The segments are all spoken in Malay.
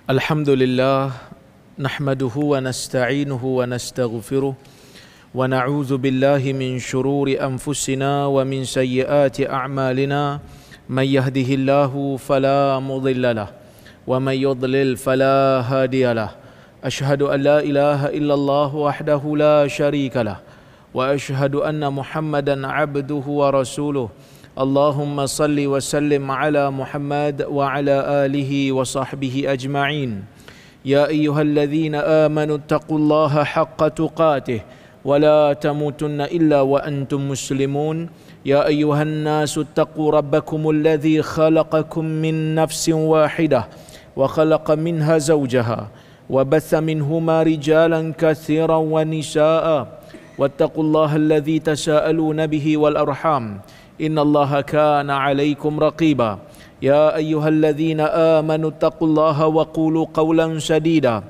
Alhamdulillah, nahmaduhu wa nasta'inuhu wa nastaghfiruh wa na'udzu billahi min shururi anfusina wa min sayyiati a'malina. Man yahdihillahu fala mudilla lah wa man yudlil fala hadiyalah. Ashhadu an la ilaha illallah wahdahu la syarika lah wa ashhadu anna Muhammadan 'abduhu wa rasuluh. Allahumma salli wa sallim ala Muhammad wa ala alihi wa sahbihi ajma'in. Ya ayyuhalladzina amanu taqullaha haqqa tuqatih wa la tamutunna illa wa antum muslimun. Ya ayyuhan nasu taqu rabbakumul ladzi khalaqakum min nafsin wahidah wa khalaqa minha zawjaha wa batha minhuma rijalan katsiran wa nisaa'a wattaqullaha alladzi tasaaluna bihi wal arham. Inna Allaha kana 'alaikum raqiba. Ya ayyuhalladzina amanu taqullaha wa qulu qawlan sadida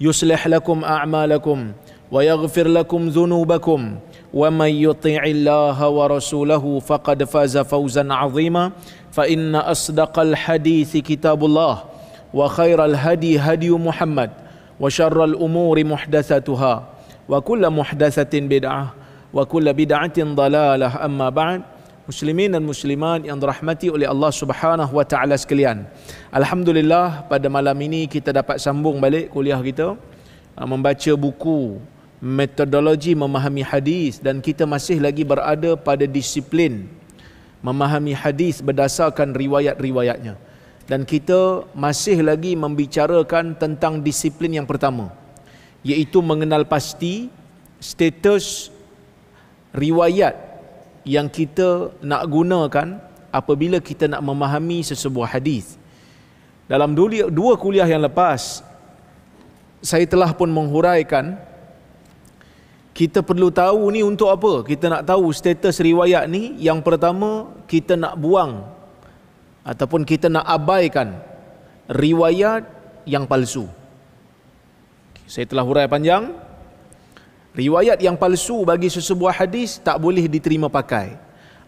yuslih lakum a'malakum wa yaghfir lakum dhunubakum wa man yuti'illaha wa rasulahu faqad faza fawzan 'azima. Fa inna asdaqal hadithi kitabullah wa khairal hadi hadiyu Muhammad wa syarral umuri muhdatsatuha wa kullu muhdatsatin bid'ah wa kullu bid'atin dalalah. Amma ba'd. Muslimin dan muslimat yang dirahmati oleh Allah Subhanahu wa taala sekalian. Alhamdulillah, pada malam ini kita dapat sambung balik kuliah kita, membaca buku metodologi memahami hadis, dan kita masih lagi berada pada disiplin memahami hadis berdasarkan riwayat-riwayatnya. Dan kita masih lagi membicarakan tentang disiplin yang pertama, iaitu mengenal pasti status riwayat yang kita nak gunakan apabila kita nak memahami sesebuah hadis. Dalam dua kuliah yang lepas, saya telah pun menghuraikan kita perlu tahu ni untuk apa. Kita nak tahu status riwayat ni. Yang pertama, kita nak buang ataupun kita nak abaikan riwayat yang palsu. Saya telah hurai panjang. Riwayat yang palsu bagi sesebuah hadis tak boleh diterima pakai.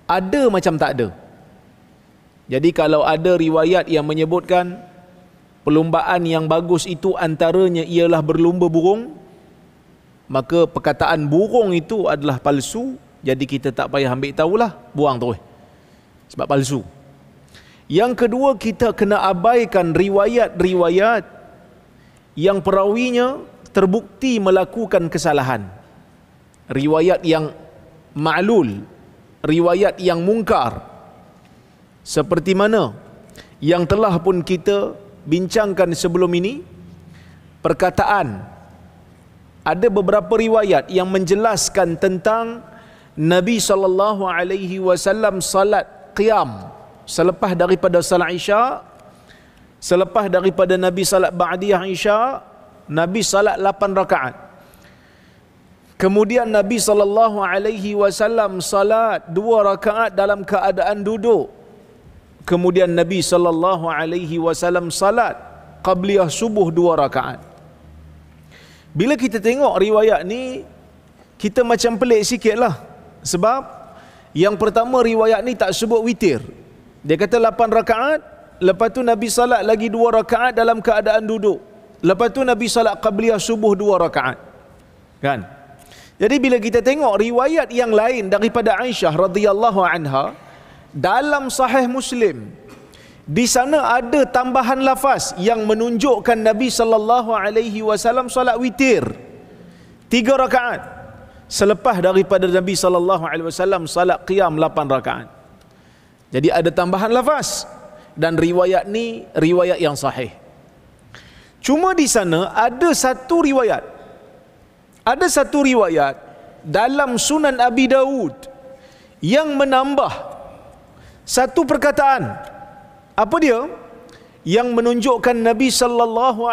Ada macam tak ada. Jadi kalau ada riwayat yang menyebutkan perlombaan yang bagus itu antaranya ialah berlumba burung, maka perkataan burung itu adalah palsu. Jadi kita tak payah ambil tahulah, buang terus, sebab palsu. Yang kedua, kita kena abaikan riwayat-riwayat yang perawinya terbukti melakukan kesalahan. Riwayat yang ma'lul, riwayat yang mungkar. Seperti mana yang telah pun kita bincangkan sebelum ini, perkataan ada beberapa riwayat yang menjelaskan tentang Nabi SAW salat qiyam selepas daripada salat Isya, selepas daripada Nabi salat ba'diyah Isya, Nabi salat 8 rakaat. Kemudian Nabi SAW salat 2 rakaat dalam keadaan duduk. Kemudian Nabi SAW salat qabliyah subuh 2 rakaat. Bila kita tengok riwayat ni, kita macam pelik sikit lah. Sebab yang pertama, riwayat ni tak sebut witir. Dia kata 8 rakaat, lepas tu Nabi salat lagi 2 rakaat dalam keadaan duduk. Lepas tu Nabi salat qabliyah subuh 2 rakaat. Kan? Jadi bila kita tengok riwayat yang lain daripada Aisyah radhiyallahu anha dalam Sahih Muslim, di sana ada tambahan lafaz yang menunjukkan Nabi SAW salat witir 3 rakaat selepas daripada Nabi SAW salat qiyam 8 rakaat. Jadi ada tambahan lafaz, dan riwayat ni riwayat yang sahih. Cuma di sana ada satu riwayat dalam Sunan Abi Dawud yang menambah satu perkataan. Apa dia? Yang menunjukkan Nabi SAW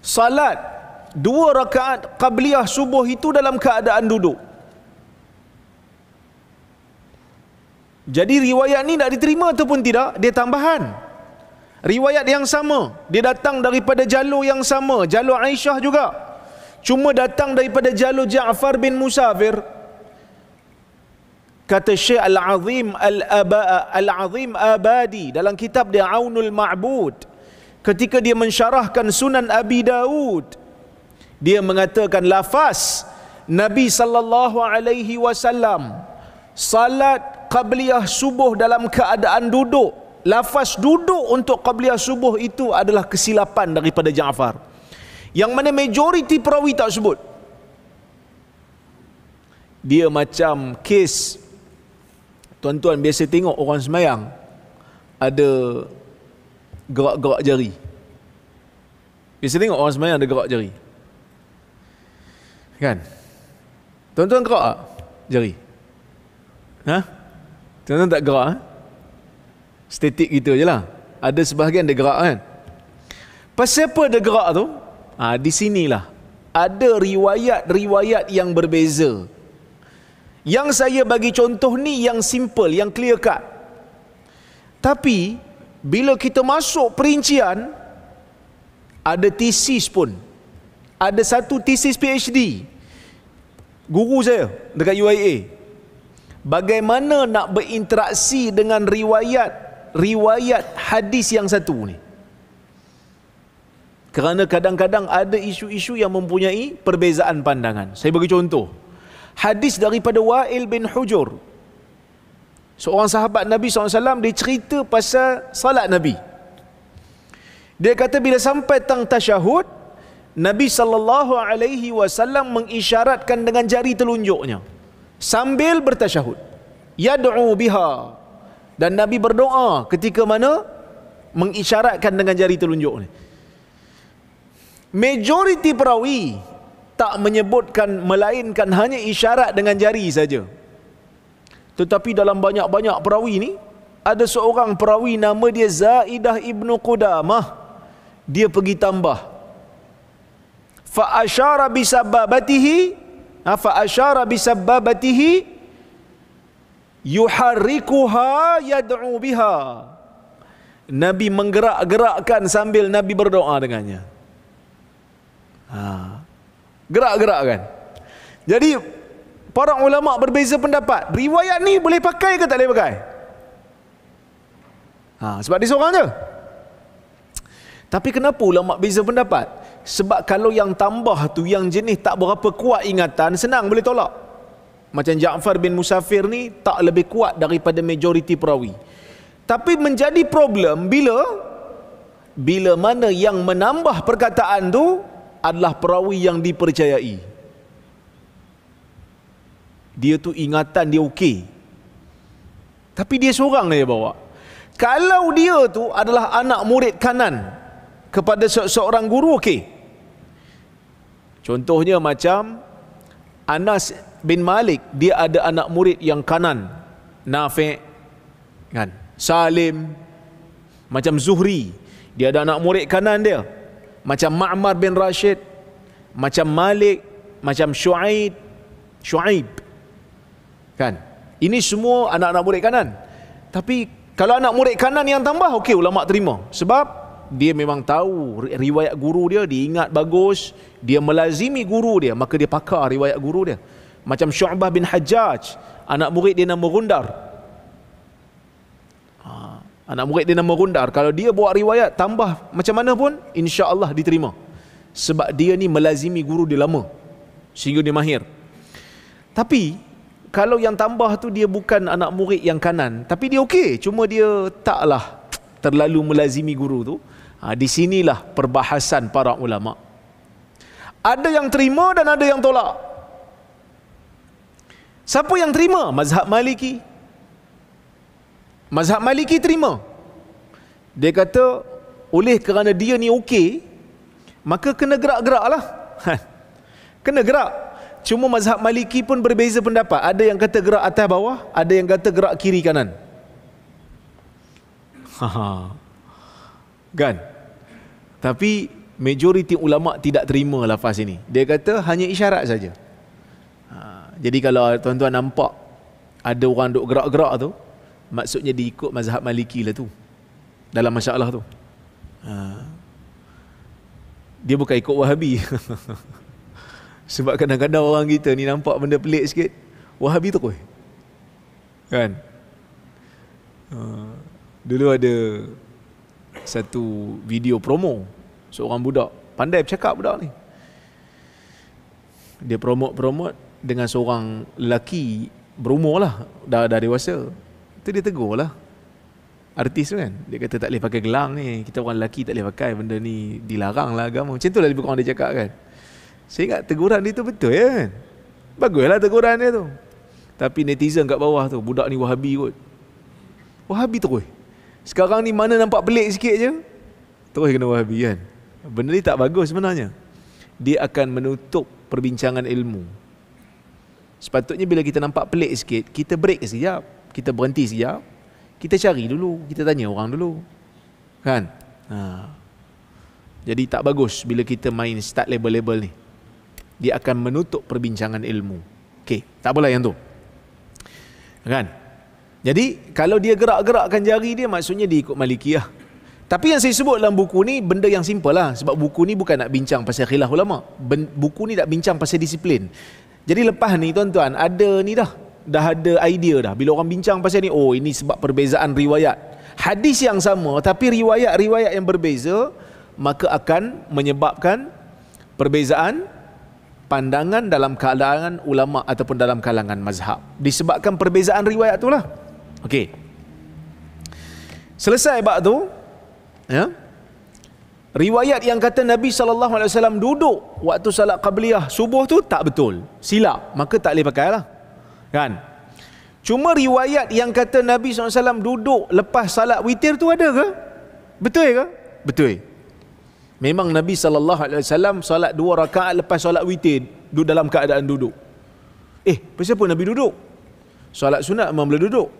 salat 2 rakaat qabliyah subuh itu dalam keadaan duduk. Jadi riwayat ni nak diterima ataupun tidak, dia tambahan. Riwayat yang sama, dia datang daripada jalur yang sama, jalur Aisyah juga, cuma datang daripada jalur Ja'far bin Musafir. Kata Syekh Al-Azim Abadi dalam kitab dia Aunul Ma'bud, ketika dia mensyarahkan Sunan Abi Daud, dia mengatakan lafaz Nabi sallallahu alaihi wasallam salat qabliyah subuh dalam keadaan duduk, lafaz duduk untuk qabliyah subuh itu adalah kesilapan daripada Ja'far, yang mana majoriti perawi tak sebut. Dia macam kes tuan-tuan biasa tengok orang semayang ada gerak-gerak jari. Biasa tengok orang semayang ada gerak jari, kan? Tuan-tuan gerak tak jari? Tuan-tuan tak gerak? Statik gitu je lah. Ada sebahagian dia gerak, kan? Pasal apa dia gerak tu? Di sinilah ada riwayat-riwayat yang berbeza. Yang saya bagi contoh ni yang simple, yang clear cut. Tapi bila kita masuk perincian, ada tesis pun. Ada satu tesis PhD guru saya dekat UIA, bagaimana nak berinteraksi dengan riwayat hadis yang satu ni. Kerana kadang-kadang ada isu-isu yang mempunyai perbezaan pandangan. Saya bagi contoh hadis daripada Wa'il bin Hujur, seorang sahabat Nabi SAW. Dia cerita pasal salat Nabi. Dia kata bila sampai tang tasyahud, Nabi SAW mengisyaratkan dengan jari telunjuknya sambil bertasyahud, yad'u biha, dan Nabi berdoa ketika mana mengisyaratkan dengan jari telunjuk ni. Majoriti perawi tak menyebutkan melainkan hanya isyarat dengan jari saja. Tetapi dalam banyak-banyak perawi ni, ada seorang perawi nama dia Zaidah ibnu Qudamah. Dia pergi tambah, fa asyara bisababatihi yuharrikuha yad'u biha. Nabi menggerak-gerakkan sambil Nabi berdoa dengannya. Gerak-gerakkan. Jadi para ulama berbeza pendapat, riwayat ni boleh pakai ke tak boleh pakai? Sebab dia seorang je. Tapi kenapa ulama beza pendapat? Sebab kalau yang tambah tu, yang jenis tak berapa kuat ingatan, senang boleh tolak. Macam Ja'far bin Musafir ni tak lebih kuat daripada majoriti perawi. Tapi menjadi problem bila mana yang menambah perkataan tu adalah perawi yang dipercayai. Dia tu ingatan dia okey, tapi dia seorang dia bawa. Kalau dia tu adalah anak murid kanan kepada seorang guru, okey. Contohnya macam Anas bin Malik, dia ada anak murid yang kanan, Nafi', kan? Salim. Macam Zuhri, dia ada anak murid kanan dia, macam Ma'mar bin Rashid, macam Malik, macam Shu'aib, kan? Ini semua anak-anak murid kanan. Tapi kalau anak murid kanan yang tambah, okey, ulama terima. Sebab dia memang tahu riwayat guru dia, dia ingat bagus, dia melazimi guru dia, maka dia pakar riwayat guru dia. Macam Syu'bah bin Hajjaj, anak murid dia nama Gundar. Anak murid dia nama Gundar. Kalau dia buat riwayat tambah macam mana pun, insya-Allah diterima. Sebab dia ni melazimi guru dia lama, sehingga dia mahir. Tapi kalau yang tambah tu dia bukan anak murid yang kanan, tapi dia okey, cuma dia taklah terlalu melazimi guru tu. Di sinilah perbahasan para ulama. Ada yang terima dan ada yang tolak. Siapa yang terima? Mazhab Maliki. Mazhab Maliki terima. Dia kata oleh kerana dia ni okey, maka kena gerak-gerak lah. Kena gerak. Cuma mazhab Maliki pun berbeza pendapat. Ada yang kata gerak atas bawah, ada yang kata gerak kiri kanan. Kan? Tapi majoriti ulama tidak terima lafaz ini. Dia kata hanya isyarat saja. Jadi kalau tuan-tuan nampak ada orang duk gerak-gerak tu, maksudnya dia ikut mazhab Maliki lah tu dalam masalah tu. Dia bukan ikut Wahabi. Sebab kadang-kadang orang kita ni nampak benda pelik sikit, Wahabi tu koi. Kan? Dulu ada satu video promo seorang budak, pandai bercakap budak ni. Dia promote dengan seorang lelaki berumur lah, dah dewasa. Tu dia tegur lah artis tu kan. Dia kata tak boleh pakai gelang ni, kita orang lelaki tak boleh pakai, benda ni dilarang lah agama. Macam tu lah lebih kurang dia cakap kan. Saya ingat teguran dia tu betul ya kan. Baguslah teguran dia tu. Tapi netizen kat bawah tu, budak ni Wahabi kot. Wahabi terus. Sekarang ni mana nampak pelik sikit je, terus kena Wahabi kan. Benda ni tak bagus sebenarnya. Dia akan menutup perbincangan ilmu. Sepatutnya bila kita nampak pelik sikit, kita break sekejap, kita berhenti sekejap, kita cari dulu, kita tanya orang dulu. Kan? Jadi tak bagus bila kita main start label-label ni. Dia akan menutup perbincangan ilmu. Okey, tak apalah yang tu. Kan? Jadi kalau dia gerak-gerakkan jari dia, maksudnya dia ikut Malikiyah. Tapi yang saya sebut dalam buku ni benda yang simple lah. Sebab buku ni bukan nak bincang pasal khilaf ulama. Buku ni nak bincang pasal disiplin. Jadi lepas ni tuan-tuan, ada ni dah ada idea dah. Bila orang bincang pasal ni, oh ini sebab perbezaan riwayat. Hadis yang sama tapi riwayat-riwayat yang berbeza, maka akan menyebabkan perbezaan pandangan dalam kalangan ulama ataupun dalam kalangan mazhab. Disebabkan perbezaan riwayat tu lah. Okey. Selesai bab tu, ya. Riwayat yang kata Nabi SAW duduk waktu salat qabliyah subuh tu tak betul, silap, maka tak boleh pakai lah. Kan? Cuma riwayat yang kata Nabi SAW duduk lepas salat witir tu ada ke? Betul ke? Betul. Memang Nabi SAW salat 2 rakaat lepas salat witir duduk dalam keadaan duduk. Pasal apa Nabi duduk? Salat sunat memang boleh duduk,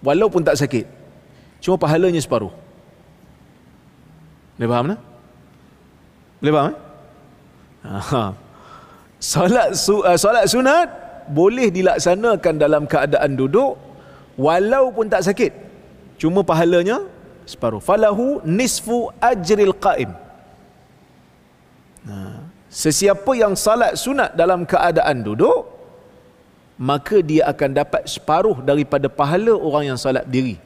walaupun tak sakit. Cuma pahalanya separuh. Boleh faham tak? Boleh faham? Salat sunat boleh dilaksanakan dalam keadaan duduk walaupun tak sakit. Cuma pahalanya separuh. Falahu nisfu ajril qaim. Sesiapa yang salat sunat dalam keadaan duduk, maka dia akan dapat separuh daripada pahala orang yang salat berdiri.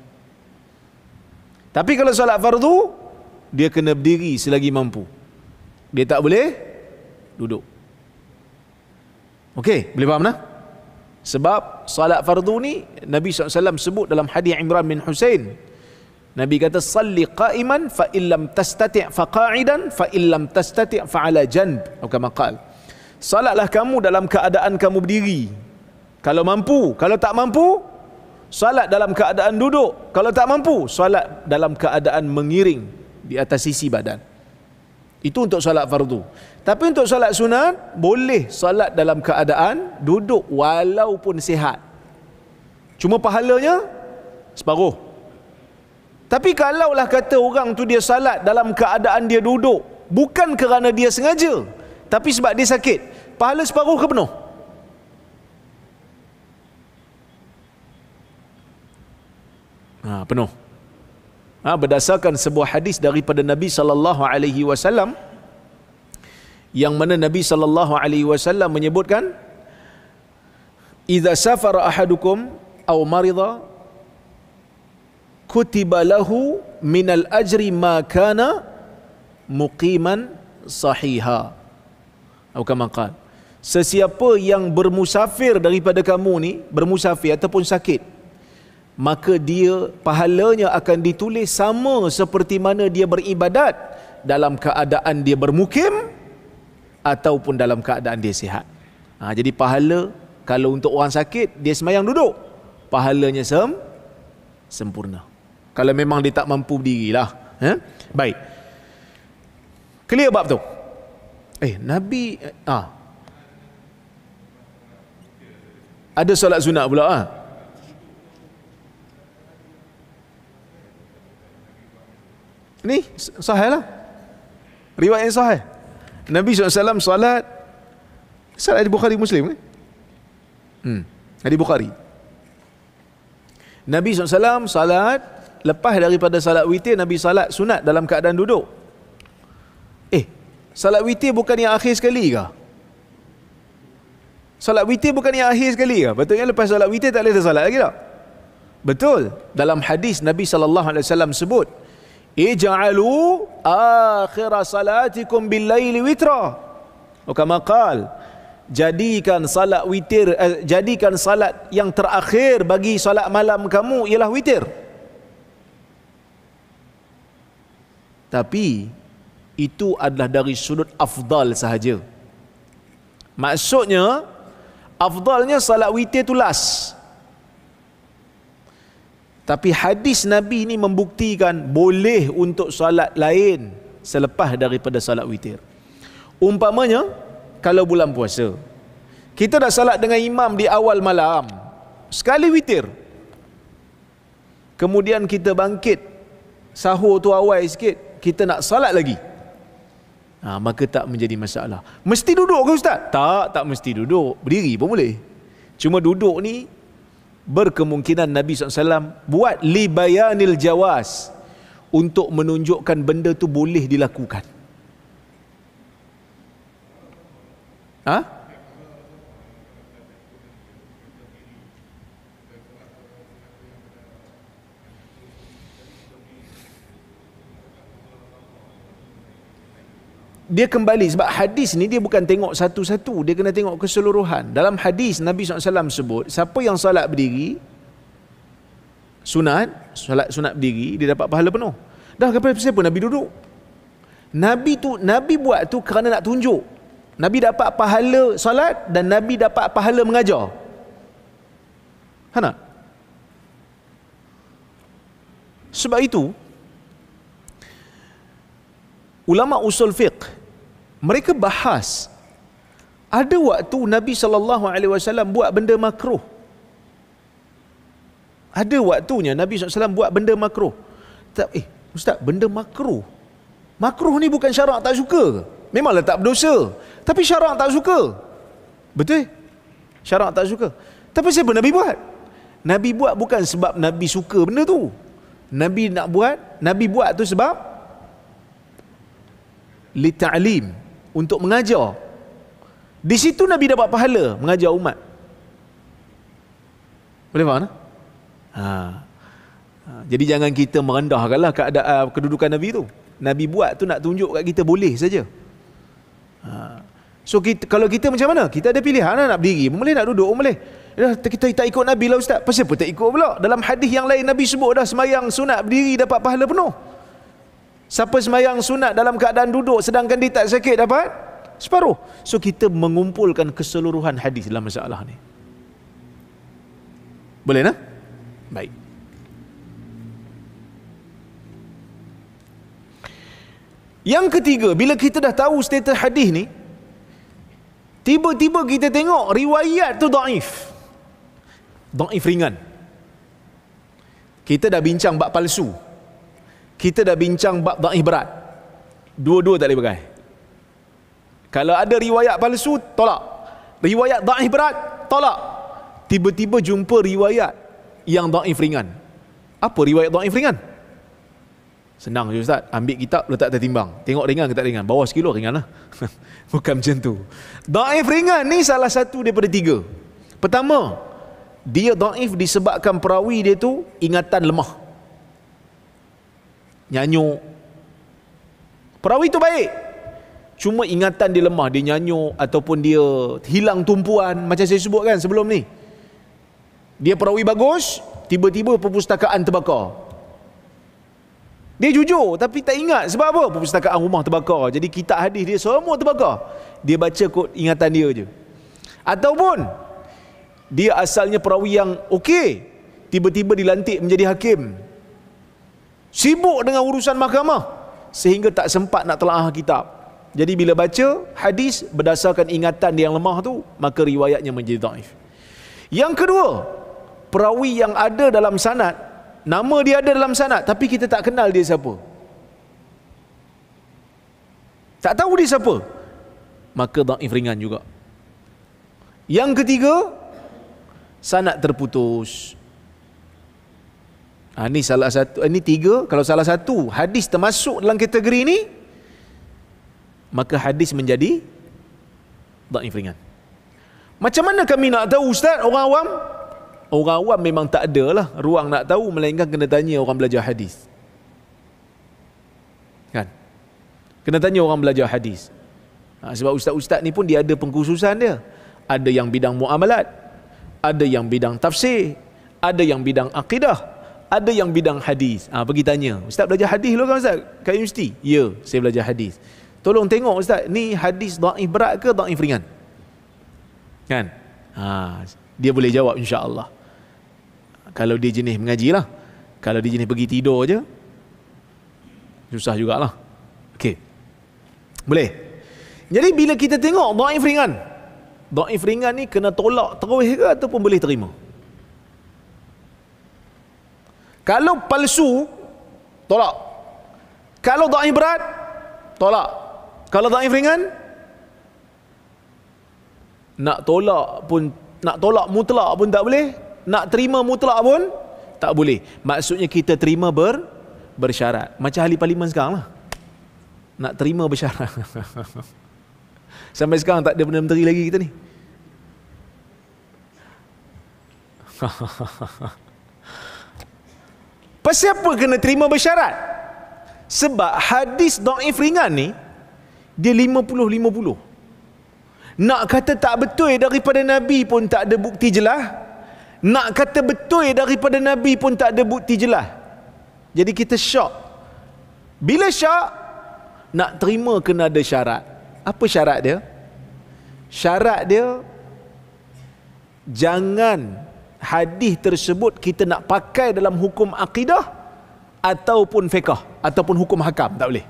Tapi kalau salat fardu, dia kena berdiri selagi mampu. Dia tak boleh duduk. Okey, boleh faham tak? Sebab salat fardu ni Nabi SAW sebut dalam hadis Imran bin Husain. Nabi kata salli qa'iman fa illam tastati' fa qa'idan fa illam tastati' fa 'ala janb, atau kama qala. Salatlah kamu dalam keadaan kamu berdiri kalau mampu, kalau tak mampu salat dalam keadaan duduk, kalau tak mampu salat dalam keadaan mengiring di atas sisi badan. Itu untuk salat fardu. Tapi untuk salat sunat boleh salat dalam keadaan duduk walaupun sihat. Cuma pahalanya separuh. Tapi kalaulah kata orang tu dia salat dalam keadaan dia duduk bukan kerana dia sengaja, tapi sebab dia sakit, pahala separuh ke penuh? Penuh. Berdasarkan sebuah hadis daripada Nabi SAW, yang mana Nabi SAW menyebutkan, idza safara ahadukum aw marida kutiba lahu minal ajri ma kana muqiman sahiha, atau kama qala. Sesiapa yang bermusafir daripada kamu ni, bermusafir ataupun sakit, maka dia pahalanya akan ditulis sama seperti mana dia beribadat dalam keadaan dia bermukim ataupun dalam keadaan dia sihat. Jadi pahala kalau untuk orang sakit dia sembahyang duduk, pahalanya sempurna. Kalau memang dia tak mampu berdirilah. Baik. Clear bab tu? Nabi ada solat sunat pula Ni sahih lah, riwayat yang sahih. Nabi SAW salat di Bukhari Muslim Hadis Bukhari. Nabi SAW salat lepas daripada salat witir, Nabi salat sunat dalam keadaan duduk. Salat witir bukan yang akhir sekali ke? Salat witir bukan yang akhir sekali ke? Betulnya lepas salat witir tak boleh ada salat lagi tak? Betul. Dalam hadis Nabi SAW sebut, ij'alu akhir salatikum bil laili witra. Kama qala, jadikan salat witir, jadikan salat yang terakhir bagi salat malam kamu ialah witir. Tapi itu adalah dari sudut afdal sahaja. Maksudnya afdalnya salat witir tu last. Tapi hadis Nabi ini membuktikan boleh untuk salat lain selepas daripada salat witir. Umpamanya kalau bulan puasa, kita dah salat dengan imam di awal malam, sekali witir, kemudian kita bangkit sahur tu awal sikit, kita nak salat lagi, maka tak menjadi masalah. Mesti duduk ke Ustaz? Tak mesti duduk, berdiri pun boleh. Cuma duduk ni berkemungkinan Nabi SAW buat li bayanil jawaz, untuk menunjukkan benda tu boleh dilakukan. Dia kembali, sebab hadis ni dia bukan tengok satu-satu, dia kena tengok keseluruhan. Dalam hadis Nabi SAW sebut, siapa yang salat berdiri sunat, salat sunat berdiri, dia dapat pahala penuh. Dah kepada siapa Nabi duduk? Nabi buat tu kerana nak tunjuk Nabi dapat pahala salat dan Nabi dapat pahala mengajar. Tak? Sebab itu ulama usul fiqh mereka bahas, ada waktu Nabi SAW buat benda makruh. Ada waktunya Nabi SAW buat benda makruh. Ustaz, benda makruh. Makruh ni bukan syarak tak suka. Memanglah tak berdosa, tapi syarak tak suka. Betul? Syarak tak suka. Tapi siapa Nabi buat? Nabi buat bukan sebab Nabi suka benda tu. Nabi buat tu sebab li ta'lim, untuk mengajar. Di situ Nabi dapat pahala mengajar umat. Boleh faham? Jadi jangan kita merendahkanlah kedudukan Nabi tu. Nabi buat tu nak tunjuk kat kita boleh saja. So kalau kita macam mana? Kita ada pilihan nak berdiri pun boleh, nak duduk pun boleh. Kita tak ikut Nabi lah Ustaz. Pasal apa tak ikut pula? Dalam hadis yang lain Nabi sebut dah, semayang sunat berdiri dapat pahala penuh. Siapa semayang sunat dalam keadaan duduk sedangkan dia tak sakit dapat separuh. So kita mengumpulkan keseluruhan hadis dalam masalah ni. Boleh nak? Baik. Yang ketiga, bila kita dah tahu status hadis ni, tiba-tiba kita tengok riwayat tu dhaif. Dhaif ringan. Kita dah bincang bab palsu, kita dah bincang bab dhaif berat. Dua-dua tak boleh pakai. Kalau ada riwayat palsu, tolak. Riwayat dhaif berat, tolak. Tiba-tiba jumpa riwayat yang dhaif ringan. Apa riwayat dhaif ringan? Senang je Ustaz, ambil kitab letak atas timbang, tengok ringan ke tak ringan, bawah sekilo ringan lah. Bukan macam tu. Dhaif ringan ni salah satu daripada tiga. Pertama, dia dhaif disebabkan perawi dia tu ingatan lemah, nyanyuk. Perawi tu baik, cuma ingatan dia lemah, dia nyanyuk ataupun dia hilang tumpuan, macam saya sebut kan sebelum ni. Dia perawi bagus, tiba-tiba perpustakaan terbakar. Dia jujur tapi tak ingat sebab apa? Perpustakaan rumah terbakar. Jadi kitab hadis dia semua terbakar. Dia baca kod ingatan dia je. Ataupun dia asalnya perawi yang okey, tiba-tiba dilantik menjadi hakim, sibuk dengan urusan mahkamah sehingga tak sempat nak telaah kitab. Jadi bila baca hadis berdasarkan ingatan dia yang lemah tu, maka riwayatnya menjadi dhaif. Yang kedua, perawi yang ada dalam sanad, nama dia ada dalam sanad tapi kita tak kenal dia siapa, tak tahu dia siapa, maka dhaif ringan juga. Yang ketiga, sanad terputus. Ni salah satu, ni tiga. Kalau salah satu hadis termasuk dalam kategori ni, maka hadis menjadi dhaif ringan. Macam mana kami nak tahu Ustaz, orang awam? Orang awam memang tak ada lah ruang nak tahu, melainkan kena tanya orang belajar hadis. Kan? Kena tanya orang belajar hadis. Sebab ustaz-ustaz ni pun dia ada pengkhususan dia. Ada yang bidang muamalat, ada yang bidang tafsir, ada yang bidang akidah, ada yang bidang hadis. Pergi tanya, ustaz belajar hadis dulu kan ustaz? Kat universiti? Ya, saya belajar hadis. Tolong tengok ustaz, ni hadis dhaif berat ke dhaif ringan? Kan? Dia boleh jawab insya-Allah. Kalau dia jenis mengaji lah. Kalau dia jenis pergi tidur je, susah jugalah. Okey. Boleh? Jadi bila kita tengok dhaif ringan ni kena tolak terus ke ataupun boleh terima? Kalau palsu, tolak. Kalau dhaif berat, tolak. Kalau dhaif ringan, nak tolak mutlak pun tak boleh, nak terima mutlak pun tak boleh. Maksudnya kita terima bersyarat. Macam ahli parlimen sekarang lah. Nak terima bersyarat. Sampai sekarang tak ada Perdana Menteri lagi kita ni. Pasal apa kena terima bersyarat? Sebab hadis dhaif ringan ni dia 50-50. Nak kata tak betul daripada Nabi pun tak ada bukti jelas. Nak kata betul daripada Nabi pun tak ada bukti jelas. Jadi kita syak. Bila syak, nak terima kena ada syarat. Apa syarat dia? Syarat dia, jangan hadis tersebut kita nak pakai dalam hukum akidah ataupun fiqh ataupun hukum hakam, tak boleh.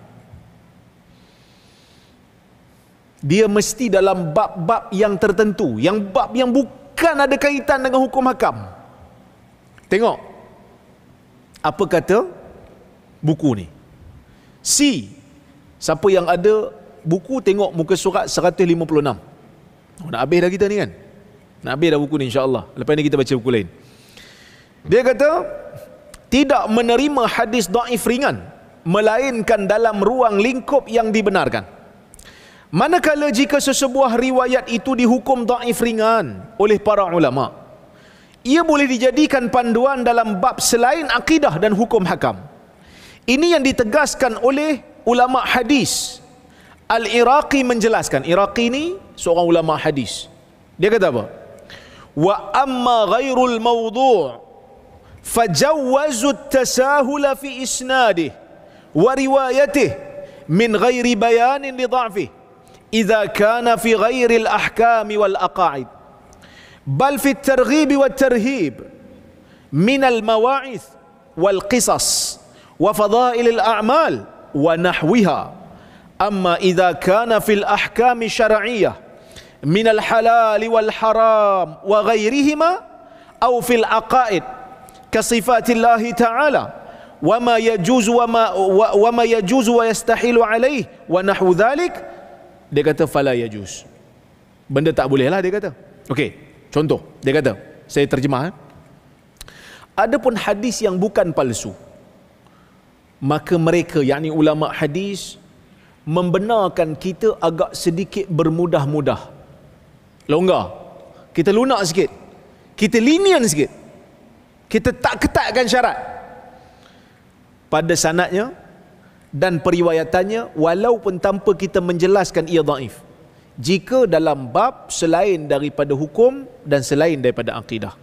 Dia mesti dalam bab-bab yang tertentu, yang bab yang bukan ada kaitan dengan hukum hakam. Tengok apa kata buku ni. Siapa yang ada buku, tengok muka surat 156. Nak habis dah kita ni kan? Nak habis dah buku ni insya-Allah. Lepas ni kita baca buku lain. Dia kata tidak menerima hadis dhaif ringan melainkan dalam ruang lingkup yang dibenarkan. Manakala jika sesebuah riwayat itu dihukum dhaif ringan oleh para ulama, ia boleh dijadikan panduan dalam bab selain akidah dan hukum hakam. Ini yang ditegaskan oleh ulama hadis. Al-Iraqi menjelaskan. Iraqi ni seorang ulama hadis. Dia kata apa? Wa amma ghairul mawdu' fajawwazu at-tasahul fi isnadih wa riwayatih min ghairi bayanin li dha'fih idza kana fi ghairi al-ahkam wal aqaid bal fi at-targhib wat tarhib min al-mawa'ith wal qisas wa fadail al-a'mal wa nahwiha. Amma idza kana fil ahkam syar'iyyah min al-halal wal haram wa ghairihima aw fil aqaid ka sifatillah ta'ala wa ma yajuz wa ma yajuz wa yastahilu alayhi wa nahwu dhalik, dia kata fala yajuz. Benda tak boleh lah dia kata. Okey, contoh dia kata, saya terjemah. Adapun hadis yang bukan palsu, maka mereka yakni ulama hadis membenarkan kita agak sedikit bermudah-mudah, longgar, kita lunak sikit, kita lenient sikit, kita tak ketatkan syarat pada sanadnya dan periwayatannya, walaupun tanpa kita menjelaskan ia dhaif, jika dalam bab selain daripada hukum dan selain daripada akidah.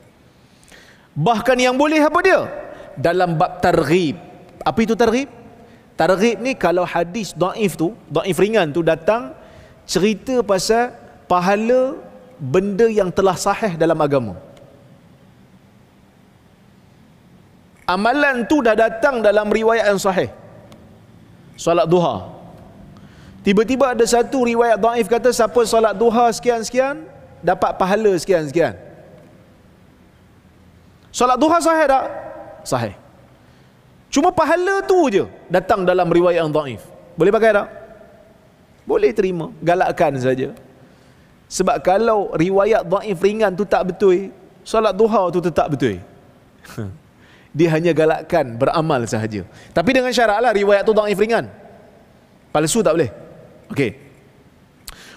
Bahkan yang boleh apa dia? Dalam bab targhib. Apa itu targhib? Targhib ni kalau hadis dhaif tu, dhaif ringan tu datang cerita pasal pahala benda yang telah sahih dalam agama. Amalan tu dah datang dalam riwayat yang sahih. Solat duha. Tiba-tiba ada satu riwayat dhaif kata siapa solat duha sekian-sekian dapat pahala sekian-sekian. Solat duha sahih tak? Sahih. Cuma pahala tu je datang dalam riwayat yang dhaif. Boleh pakai tak? Boleh terima, galakkan saja. Sebab kalau riwayat dhaif ringan tu tak betul, solat duha tu tetap betul. Dia hanya galakkan beramal sahaja. Tapi dengan syaratlah riwayat tu dhaif ringan. Palsu tak boleh. Okey.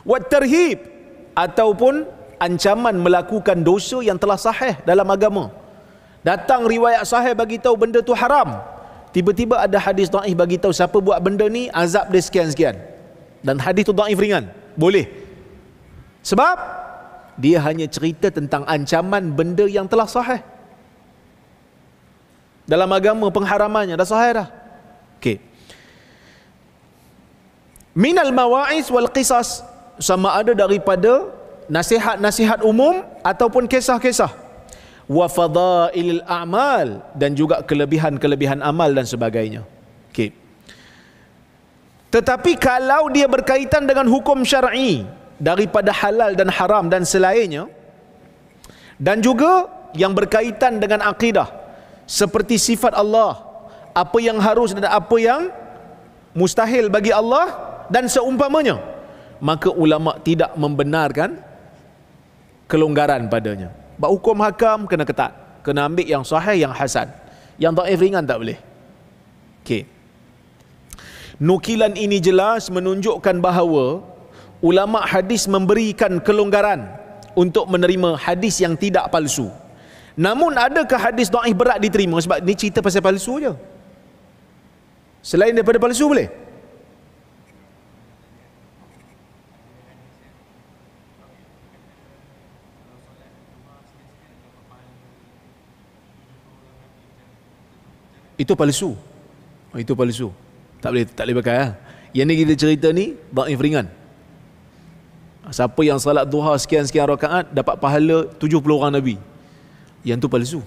Wat tarhib ataupun ancaman melakukan dosa yang telah sahih dalam agama. Datang riwayat sahih bagi tahu benda tu haram. Tiba-tiba ada hadis dhaif bagi tahu siapa buat benda ni azab dia sekian-sekian. Dan hadis tu dhaif ringan. Boleh. Sebab dia hanya cerita tentang ancaman benda yang telah sahih. Dalam agama pengharamannya dah sahih dah. Okey. Minal mawa'iz wal qisas, sama ada daripada nasihat-nasihat umum ataupun kisah-kisah. Wa fadailil a'mal, dan juga kelebihan-kelebihan amal dan sebagainya. Okey. Tetapi kalau dia berkaitan dengan hukum syar'i daripada halal dan haram dan selainnya, dan juga yang berkaitan dengan akidah seperti sifat Allah, apa yang harus dan apa yang mustahil bagi Allah dan seumpamanya, maka ulama tidak membenarkan kelonggaran padanya. Bab hukum hakam kena ketat, kena ambil yang sahih, yang hasan. Yang dhaif ringan tak boleh. Okey. Nukilan ini jelas menunjukkan bahawa ulama hadis memberikan kelonggaran untuk menerima hadis yang tidak palsu. Namun adakah hadis dhaif berat diterima? Sebab ni cerita pasal palsu je. Selain daripada palsu boleh? Itu palsu. Itu palsu. Tak boleh pakai lah. Yang ni kita cerita ni dhaif ringan. Siapa yang salat duha sekian-sekian rakaat dapat pahala 70 orang Nabi. Yang tu palsu.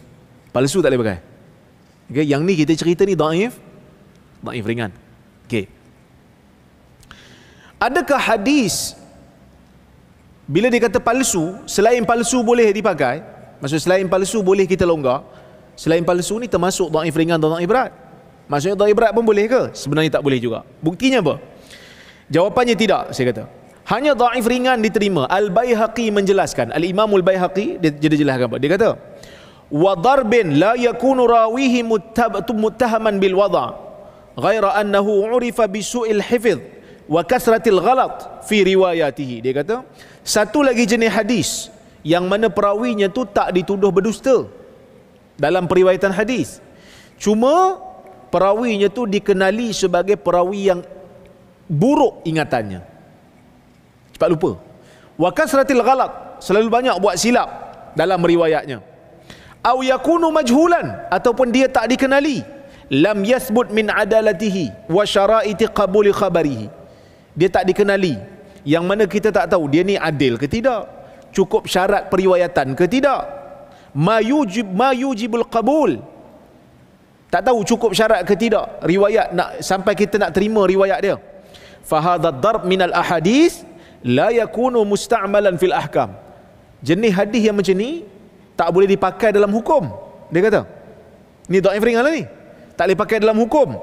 Palsu tak boleh pakai. Okay? Yang ni kita cerita ni dhaif ringan. Okay. Adakah hadis bila dia kata palsu, selain palsu boleh dipakai? Maksud selain palsu boleh kita longgar? Selain palsu ni termasuk dhaif ringan atau dhaif berat? Maksudnya dhaif berat pun boleh ke? Sebenarnya tak boleh juga. Buktinya apa? Jawapannya tidak, saya kata. Hanya dhaif ringan diterima. Al-Baihaqi menjelaskan, Al-Imamul Baihaqi dia jelaskan apa? Dia kata, wa darbin la yakunu rawihi muttahaman bil wada' ghaira annahu urifa bi su'il hifz wa kasratil ghalat fi riwayatihi. Dia kata, satu lagi jenis hadis yang mana perawinya tu tak dituduh berdusta dalam periwayatan hadis. Cuma perawinya tu dikenali sebagai perawi yang buruk ingatannya, cepat lupa. Wa kasratil ghalat, selalu banyak buat silap dalam riwayatnya. Au yakunu majhulan, ataupun dia tak dikenali. Lam yathbut min adalatihi wa syara'iti qabuli khabarihi. Dia tak dikenali, yang mana kita tak tahu dia ni adil ke tidak, cukup syarat periwayatan ke tidak, ma yujibul qabul, tak tahu cukup syarat ke tidak riwayat nak sampai kita nak terima riwayat dia. Fa hadha darb min al ahadith la yakunu musta'malan fil ahkam. Jenis hadis yang macam ni tak boleh dipakai dalam hukum. Dia kata ni dhaif ringan lah ni, tak boleh pakai dalam hukum.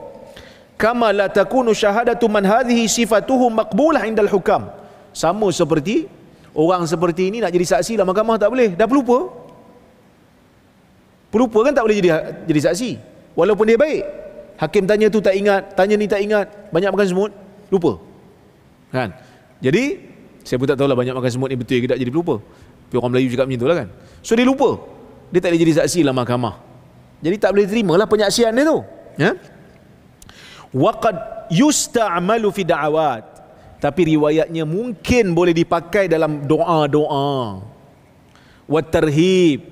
Kama la takunu syahadatu man hadhihi sifatuhu maqbulah indal hukam. Sama seperti orang seperti ini nak jadi saksi dalam mahkamah tak boleh, dah pelupa. Pelupa kan tak boleh jadi saksi walaupun dia baik. Hakim tanya tu tak ingat, tanya ni tak ingat, banyak makan semut, lupa kan. Jadi saya pun tak tahulah banyak makan semut ni betul ke tak jadi pelupa. Tapi orang Melayu cakap macam tu lah kan. So dia lupa, dia tak boleh jadi saksi dalam mahkamah. Jadi tak boleh terima lah penyaksian dia tu ya? Waqad yusta'malu fi da'awat, tapi riwayatnya mungkin boleh dipakai dalam doa-doa. Wa tarhib,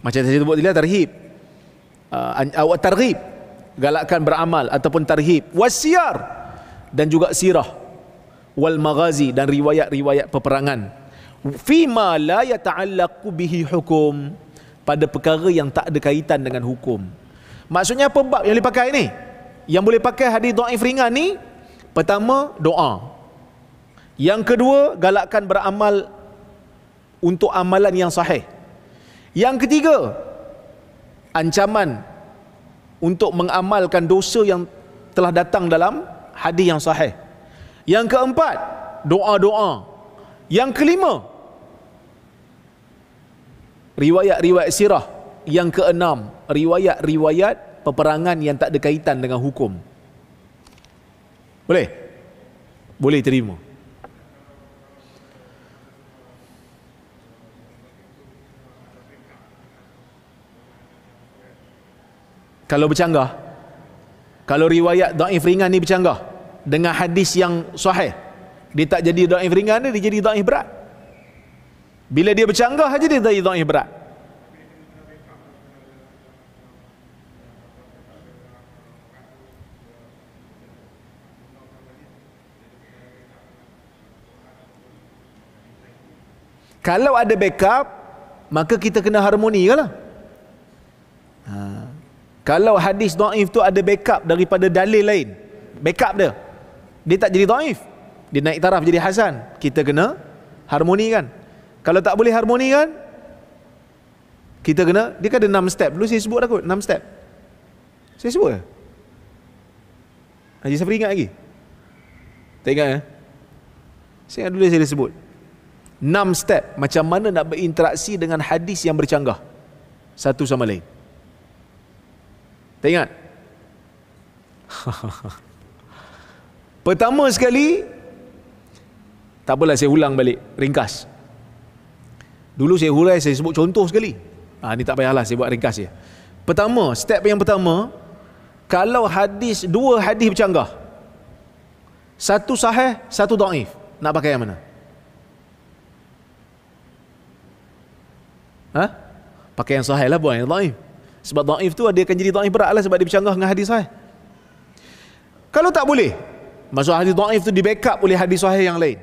macam saya sebut tadi, tarhib, targhib, galakkan beramal, ataupun tarhib. Wasiyar, dan juga sirah. Wal maghazi, dan riwayat-riwayat peperangan. Fima la yata'allaqu bihi hukum, pada perkara yang tak ada kaitan dengan hukum. Maksudnya apa bab yang boleh pakai ni? Yang boleh pakai hadis dhaif ringan ni, pertama doa, yang kedua galakkan beramal untuk amalan yang sahih, yang ketiga ancaman untuk mengamalkan dosa yang telah datang dalam hadis yang sahih, yang keempat doa-doa, yang kelima riwayat-riwayat sirah, yang keenam riwayat-riwayat peperangan yang tak ada kaitan dengan hukum. Boleh? Boleh terima. Kalau bercanggah, kalau riwayat dhaif ringan ni bercanggah dengan hadis yang sahih, dia tak jadi dhaif ringan, dia jadi dhaif berat. Bila dia bercanggah aja dia jadi dhaif berat. Kalau ada backup, maka kita kena harmoni lah. Kalau hadis dhaif tu ada backup daripada dalil lain, backup dia tak jadi dhaif, dia naik taraf jadi hasan, kita kena harmonikan. Kalau tak boleh harmonikan, kita kena, dia kan ada 6 step. Dulu saya sebut dah kot 6 step. Saya sebut ke? Haji Safri ingat lagi? Tak ingat ya? Saya ingat dulu saya dah sebut 6 step macam mana nak berinteraksi dengan hadis yang bercanggah satu sama lain. Tak ingat? Pertama sekali, tak apalah saya ulang balik, ringkas. Dulu saya hulai, saya sebut contoh sekali. Ni tak payahlah, saya buat ringkas je. Pertama, step yang pertama, kalau dua hadis bercanggah, satu sahih, satu dhaif, nak pakai yang mana? Pakai yang sahih lah, buat yang dhaif. Sebab dhaif tu dia akan jadi dhaif berat lah, sebab dia bercanggah dengan hadis sahih. Kalau tak boleh, maksud hadis dhaif tu di backup oleh hadis sahih yang lain,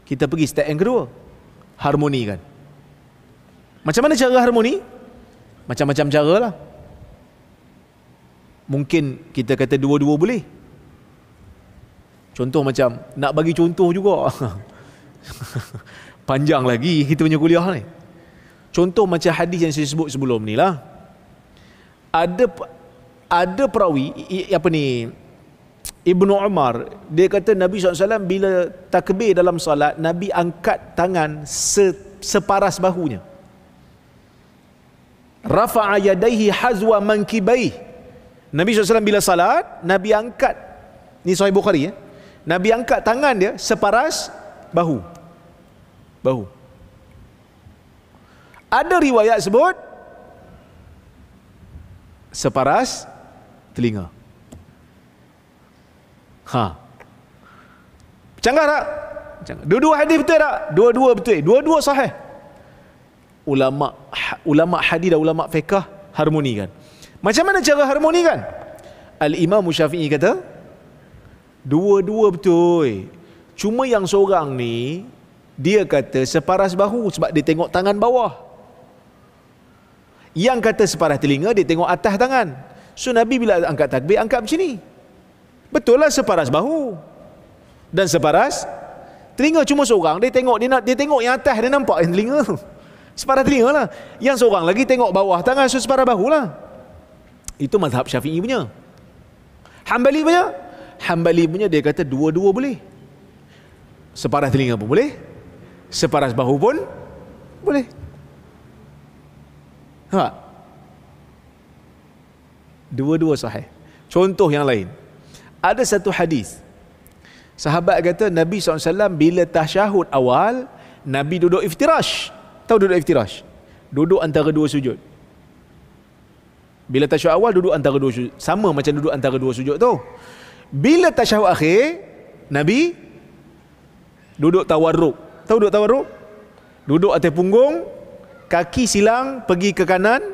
kita pergi step yang kedua, harmonikan. Macam mana cara harmoni? Macam-macam cara lah. Mungkin kita kata dua-dua boleh. Contoh macam, nak bagi contoh juga panjang lagi kita punya kuliah ni. Contoh macam hadis yang saya sebut sebelum ni lah. Ada perawi, Ibnu Umar, dia kata Nabi SAW bila takbir dalam salat, Nabi angkat tangan separas bahunya. Rafa'a yadaihi hazwa mankibaih. Nabi SAW bila salat, Nabi angkat, ni Sahih Bukhari ya, Nabi angkat tangan dia separas bahu. Ada riwayat sebut separas telinga. Bercanggah tak? Dua-dua hadis betul tak? Dua-dua betul. Dua-dua sahih. Ulama hadis dan ulama fiqh harmonikan. Macam mana cara harmonikan? Al-Imam Syafi'i kata dua-dua betul. Cuma yang seorang ni dia kata separas bahu sebab dia tengok tangan bawah. Yang kata separas telinga, dia tengok atas tangan. So Nabi bila angkat takbir, angkat macam ni. Betul lah separas bahu dan separas telinga. Cuma seorang dia tengok, dia tengok yang atas, dia nampak yang telinga, separas telinga lah. Yang seorang lagi tengok bawah tangan, so separas bahu lah. Itu mazhab Syafi'i punya. Hanbali punya dia kata dua-dua boleh. Separas telinga pun boleh, separas bahu pun boleh. Dua-dua sahih. Contoh yang lain, ada satu hadis, sahabat kata Nabi SAW bila tasyahud awal, Nabi duduk iftirash. Tahu duduk iftirash? Duduk antara dua sujud. Bila tasyahud awal duduk antara dua sujud, sama macam duduk antara dua sujud tu. Bila tasyahud akhir, Nabi duduk tawarruk. Tahu duduk tawarruk? Duduk atas punggung, kaki silang pergi ke kanan,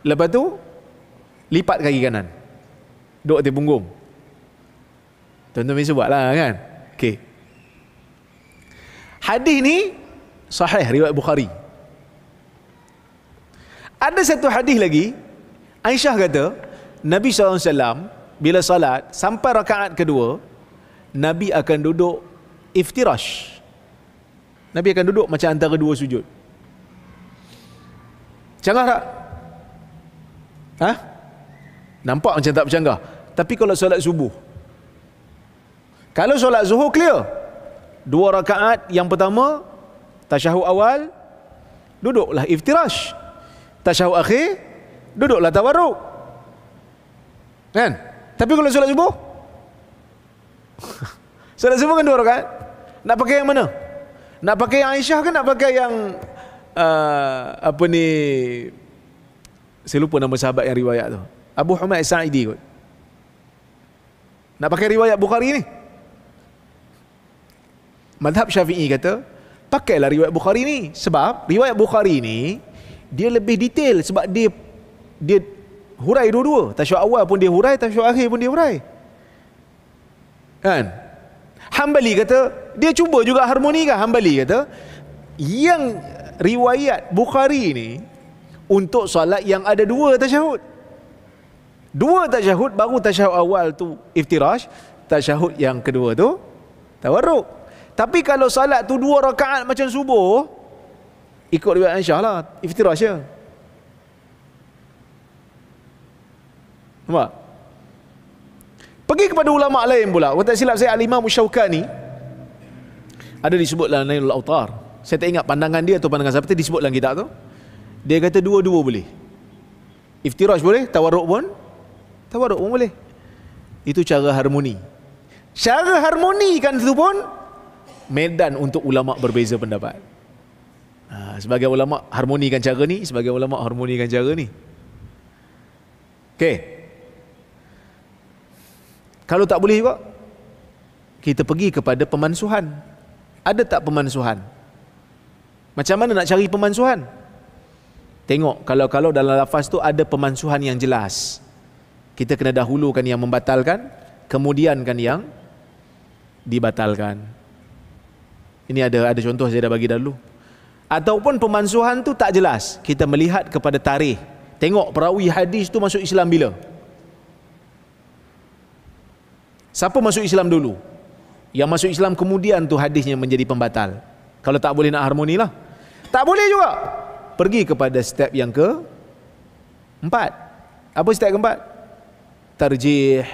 lepas tu lipat kaki kanan, duduk atas punggung. Tuan-tuan biasa buat lah kan. Okay. Hadis ni sahih, riwayat Bukhari. Ada satu hadis lagi, Aisyah kata Nabi SAW bila salat sampai rakaat kedua, Nabi akan duduk iftirash. Nabi akan duduk macam antara dua sujud. Canggah tak? Nampak macam tak bercanggah. Tapi kalau solat subuh, kalau solat zuhur clear, dua rakaat yang pertama tasyahud awal, duduklah iftirash. Tasyahud akhir, duduklah tawarruk. Kan? Tapi kalau solat subuh, solat subuh kan dua rakaat. Nak pakai yang mana? Nak pakai yang Aisyah ke nak pakai yang Saya lupa nama sahabat yang riwayat tu. Abu Humaid As-Sa'idi kot. Nak pakai riwayat Bukhari ni. Mazhab Syafi'i kata, pakailah riwayat Bukhari ni. Sebab riwayat Bukhari ni dia lebih detail, sebab dia hurai dua-dua. Tasyahud awal pun dia hurai, tasyahud akhir pun dia hurai. Kan? Hambali kata, dia cuba juga harmonikan. Hambali kata, yang riwayat Bukhari ni untuk solat yang ada dua tasyahud. Dua tasyahud, baru tasyahud awal tu iftirash, tasyahud yang kedua tu tawarruk. Tapi kalau salat tu 2 rakaat macam subuh, ikut riwayat Aisyah lah, iftirash je. Nampak? Pergi kepada ulama' lain pula. Kalau tak silap saya, Al-Imam Syaukani, ada disebut dalam Nailul Autar. Saya tak ingat pandangan dia atau pandangan siapa, disebut dalam kitab tu. Dia kata dua-dua boleh. Iftirash boleh, tawarruk pun boleh. Itu cara harmoni. Cara harmoni kan itu pun medan untuk ulama' berbeza pendapat. Sebagai ulama' harmonikan cara ni, sebagai ulama' harmonikan cara ni. Okey. Kalau tak boleh juga, kita pergi kepada pemansuhan. Ada tak pemansuhan? Macam mana nak cari pemansuhan? Tengok, kalau dalam lafaz tu ada pemansuhan yang jelas, kita kena dahulukan yang membatalkan, kemudian kan yang dibatalkan. Ini ada contoh saya dah bagi dahulu. Ataupun pemansuhan tu tak jelas, kita melihat kepada tarikh. Tengok perawi hadis tu masuk Islam bila? Siapa masuk Islam dulu? Yang masuk Islam kemudian tu hadisnya menjadi pembatal. Kalau tak boleh nak harmoni lah. Tak boleh juga. Pergi kepada step yang ke-4. Apa step ke-4? Tarjih.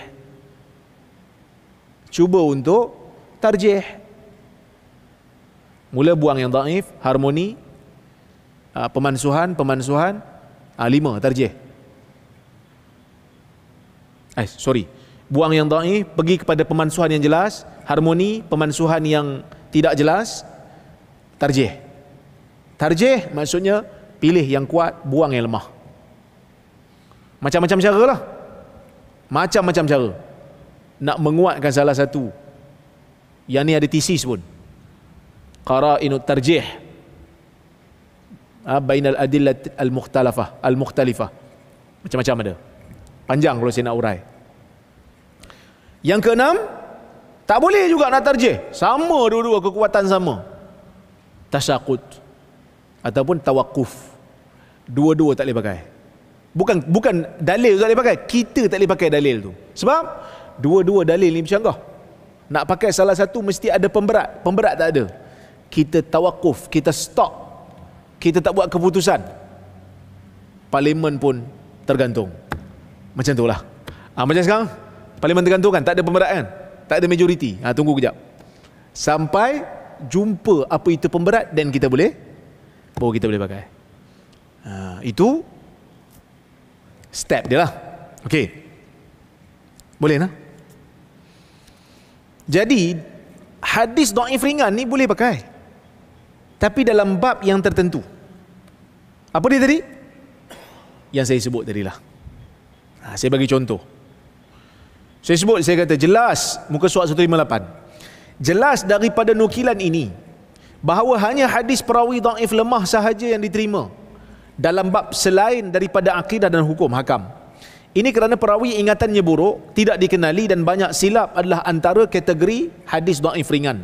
Cuba untuk tarjih. Mula buang yang dhaif, harmoni, pemansuhan, 5 tarjih. Buang yang dhaif, pergi kepada pemansuhan yang jelas, harmoni, pemansuhan yang tidak jelas, tarjih. Tarjih maksudnya pilih yang kuat, buang yang lemah. Macam-macam cara lah. Macam-macam cara nak menguatkan salah satu. Yang ni ada tesis pun. Qara'inut tarjih bainal adillat al-mukhtalifah. Macam-macam ada. Panjang kalau saya nak urai. Yang ke-6, tak boleh juga nak tarjih. Sama dua-dua, kekuatan sama. Tasyaqud ataupun tawakuf. Dua-dua tak boleh pakai. Bukan dalil tak boleh pakai, kita tak boleh pakai dalil tu. Sebab dua-dua dalil ni bercanggah. Nak pakai salah satu mesti ada pemberat. Pemberat tak ada. Kita tawakuf, kita stop. Kita tak buat keputusan. Parlimen pun tergantung. Macam tu lah. Macam sekarang, parlimen tergantung kan, tak ada pemberat kan, tak ada majoriti. Tunggu kejap sampai jumpa apa itu pemberat, dan kita boleh, baru kita boleh pakai. Itu step dia lah. Okey, boleh nah? Jadi hadis dhaif ringan ni boleh pakai, tapi dalam bab yang tertentu. Apa dia tadi? Yang saya sebut tadi lah. Saya bagi contoh. Saya kata jelas, muka surat 158. Jelas daripada nukilan ini bahawa hanya hadis perawi dhaif lemah sahaja yang diterima dalam bab selain daripada akidah dan hukum hakam. Ini kerana perawi ingatannya buruk, tidak dikenali, dan banyak silap adalah antara kategori hadis dhaif ringan.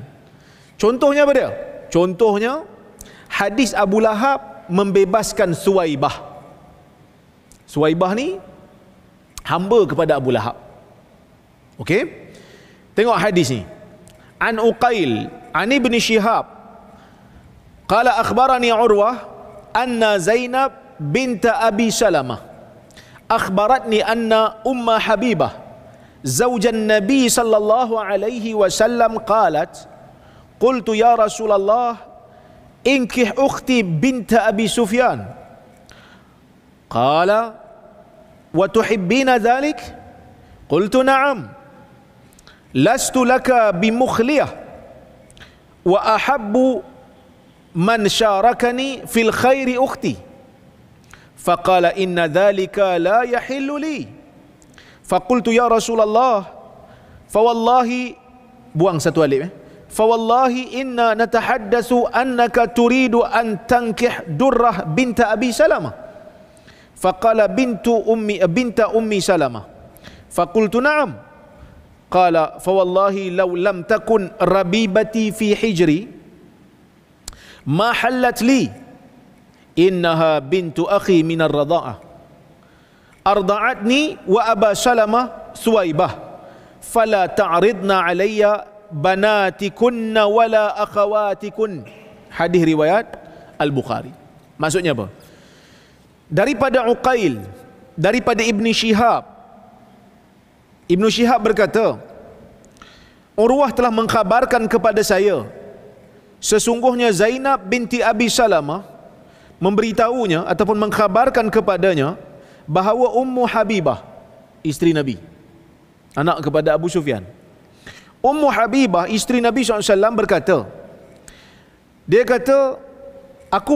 Contohnya apa dia? Contohnya hadis Abu Lahab membebaskan Suwaibah. Suwaibah ni hamba kepada Abu Lahab. Okey? Tengok hadis ni. An Uqail, an Ibn Shihab, qala akhbarani Urwah anna Zainab binta Abi Salamah akhbaratni anna Umma Habibah zawjan Nabi sallallahu alaihi wasallam qalat qultu ya Rasulullah inkih ukhti binta Abi Sufyan qala wa tuhibbina dhalik qultu na'am lastu laka bimukhliyah wa ahabbu man syarakani fil khairi ukhti faqala inna dhalika la yahillu li. Faqultu ya Rasulullah, fawallahi, buang satu alif, fawallahi inna natahaddatsu annaka turidu an tankih Durrah binta Abi Salamah. Faqala binta ummi Salamah. Faqultu na'am. Qala fawallahi law lam takun rabibati fi hijri ma hallat li, innaha bintu akhi min ar-radha'ah arda'atni wa Aba Salamah Suwaibah fala ta'ridna alayya banatikunna wala akhawatikun. Hadis riwayat Al-Bukhari. Maksudnya apa? Daripada Uqail, daripada Ibn Shihab. Ibn Shihab berkata, Urwah telah mengkhabarkan kepada saya, sesungguhnya Zainab binti Abi Salamah memberitahunya ataupun mengkhabarkan kepadanya bahawa Ummu Habibah, isteri Nabi, anak kepada Abu Sufyan, Ummu Habibah isteri Nabi SAW berkata, dia kata, aku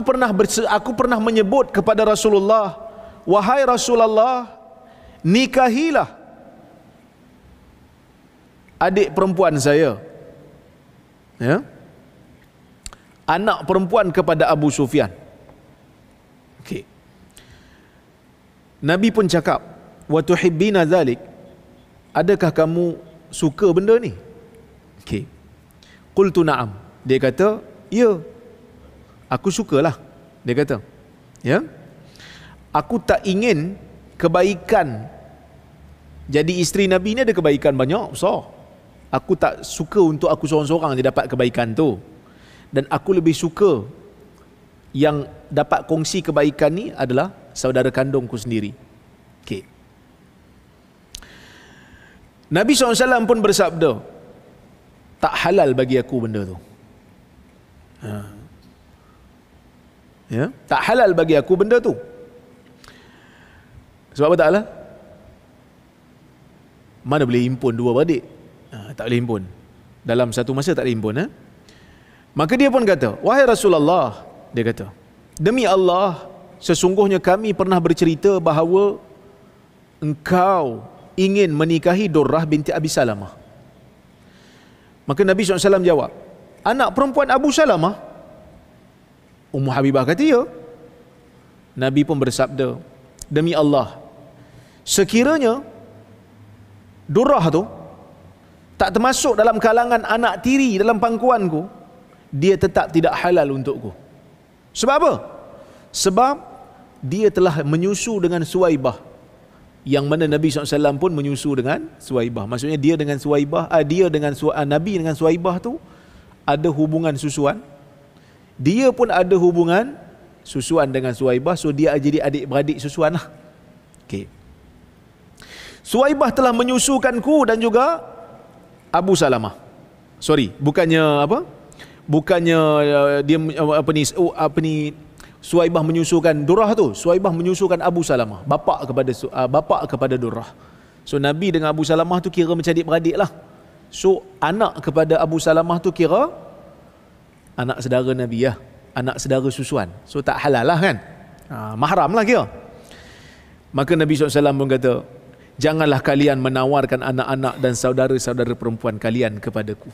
pernah menyebut kepada Rasulullah, wahai Rasulullah, nikahilah adik perempuan saya, ya, anak perempuan kepada Abu Sufyan. Okey. Nabi pun cakap, wa tuhibbina dzalik, adakah kamu suka benda ni? Okey. Qultu na'am. Dia kata, ya, aku sukalah. Dia kata, ya, aku tak ingin kebaikan. Jadi isteri Nabi ni ada kebaikan banyak, besar. Aku tak suka untuk aku seorang-seorang je dapat kebaikan tu. Dan aku lebih suka yang dapat kongsi kebaikan ni adalah saudara kandungku sendiri. Okay. Nabi SAW pun bersabda, tak halal bagi aku benda tu. Ya, tak halal bagi aku benda tu. Sebab apa tak halal? Mana boleh himpun dua beradik? Tak boleh himpun. Dalam satu masa tak boleh himpun. Maka dia pun kata, wahai Rasulullah, dia kata, demi Allah, sesungguhnya kami pernah bercerita bahawa engkau ingin menikahi Durrah binti Abi Salamah. Maka Nabi SAW jawab, anak perempuan Abu Salamah? Ummu Habibah kata, ya. Nabi pun bersabda, demi Allah, sekiranya Durrah tu tak termasuk dalam kalangan anak tiri dalam pangkuanku, dia tetap tidak halal untukku. Sebab apa? Sebab dia telah menyusu dengan Suwaibah, yang mana Nabi SAW pun menyusu dengan Suwaibah. Maksudnya dia dengan Suwaibah, Nabi dengan Suwaibah tu ada hubungan susuan. Dia pun ada hubungan susuan dengan Suwaibah, so dia jadi adik-beradik susuan lah. Okay. Suwaibah telah menyusukanku dan juga Abu Salamah. Sorry, bukannya apa? Bukannya dia Suwaibah menyusukan Durrah tu. Suwaibah menyusukan Abu Salamah, bapa kepada Durrah. So Nabi dengan Abu Salamah tu kira macam adik-beradik lah. So anak kepada Abu Salamah tu kira anak saudara Nabi lah, anak saudara susuan. So tak halal lah kan, mahram lah kira. Maka Nabi SAW pun kata, janganlah kalian menawarkan anak-anak dan saudara-saudara perempuan kalian kepadaku.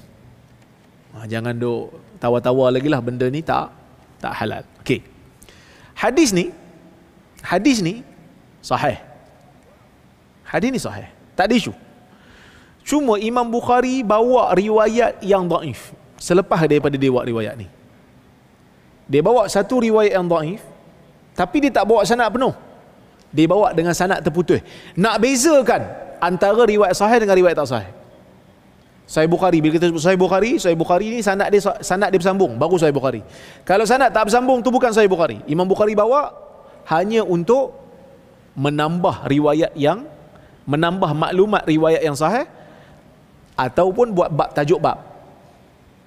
Jangan duk tawar-tawar lagi lah, benda ni tak halal. Okey. Hadis ni sahih. Hadis ni sahih, tak ada isu. Cuma Imam Bukhari bawa riwayat yang dhaif selepas daripada dia buat riwayat ni. Dia bawa satu riwayat yang dhaif, tapi dia tak bawa sanad penuh. Dia bawa dengan sanad terputus. Nak bezakan antara riwayat sahih dengan riwayat tak sahih. Sahih Bukhari, bila kita sebut Sahih Bukhari ni sanad dia bersambung, baru Sahih Bukhari. Kalau sanad tak bersambung tu bukan Sahih Bukhari. Imam Bukhari bawa hanya untuk menambah maklumat riwayat yang sahih, ataupun buat bab, tajuk bab,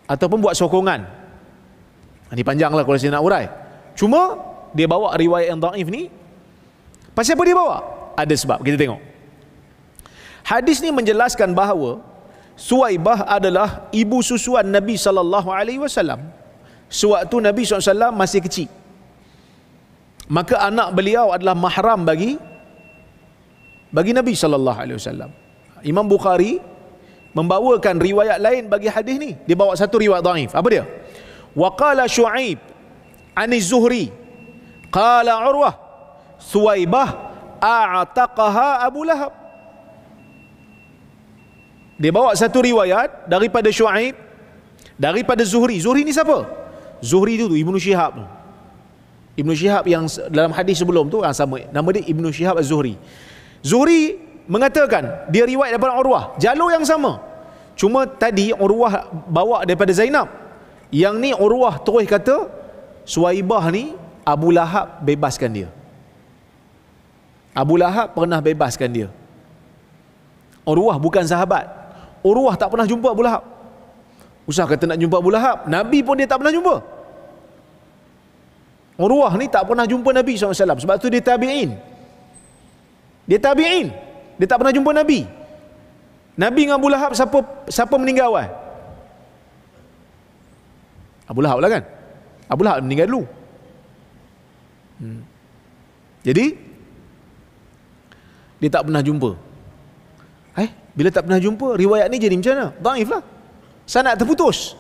ataupun buat sokongan. Ini panjanglah kalau saya nak urai. Cuma dia bawa riwayat yang dhaif ni. Pasal apa dia bawa? Ada sebab, kita tengok. Hadis ni menjelaskan bahawa Suwaibah adalah ibu susuan Nabi SAW sewaktu Nabi SAW masih kecil. maka anak beliau adalah mahram bagi Nabi sallallahu alaihi wasallam. Imam Bukhari membawakan riwayat lain bagi hadis ni. Dia bawa satu riwayat dhaif. Apa dia? Wa qala Syuaib an Az-Zuhri qala Urwah Suwaibah a'taqaha Abu Lahab. Dia bawa satu riwayat daripada Syuaib, daripada Zuhri. Zuhri ni siapa? Zuhri tu Ibnu Syihab tu. Ibnu Syihab yang dalam hadis sebelum tu sama, nama dia Ibnu Syihab Az-Zuhri. Zuhri mengatakan dia riwayat daripada Urwah, jalur yang sama. Cuma tadi Urwah bawa daripada Zainab. Yang ni Urwah terus kata Suwaibah ni Abu Lahab bebaskan dia. Abu Lahab pernah bebaskan dia. Urwah bukan sahabat. Urwah tak pernah jumpa Abu Lahab. Usah kata nak jumpa Abu Lahab, Nabi pun dia tak pernah jumpa. Urwah ni tak pernah jumpa Nabi SAW. Sebab tu dia tabi'in. Dia tabi'in. Dia tak pernah jumpa Nabi. Nabi dengan Abu Lahab siapa meninggal awal? Abu Lahab lah kan? Abu Lahab meninggal dulu. Jadi dia tak pernah jumpa. Bila tak pernah jumpa, riwayat ni jadi macam mana? Dhaif lah. Sanad terputus.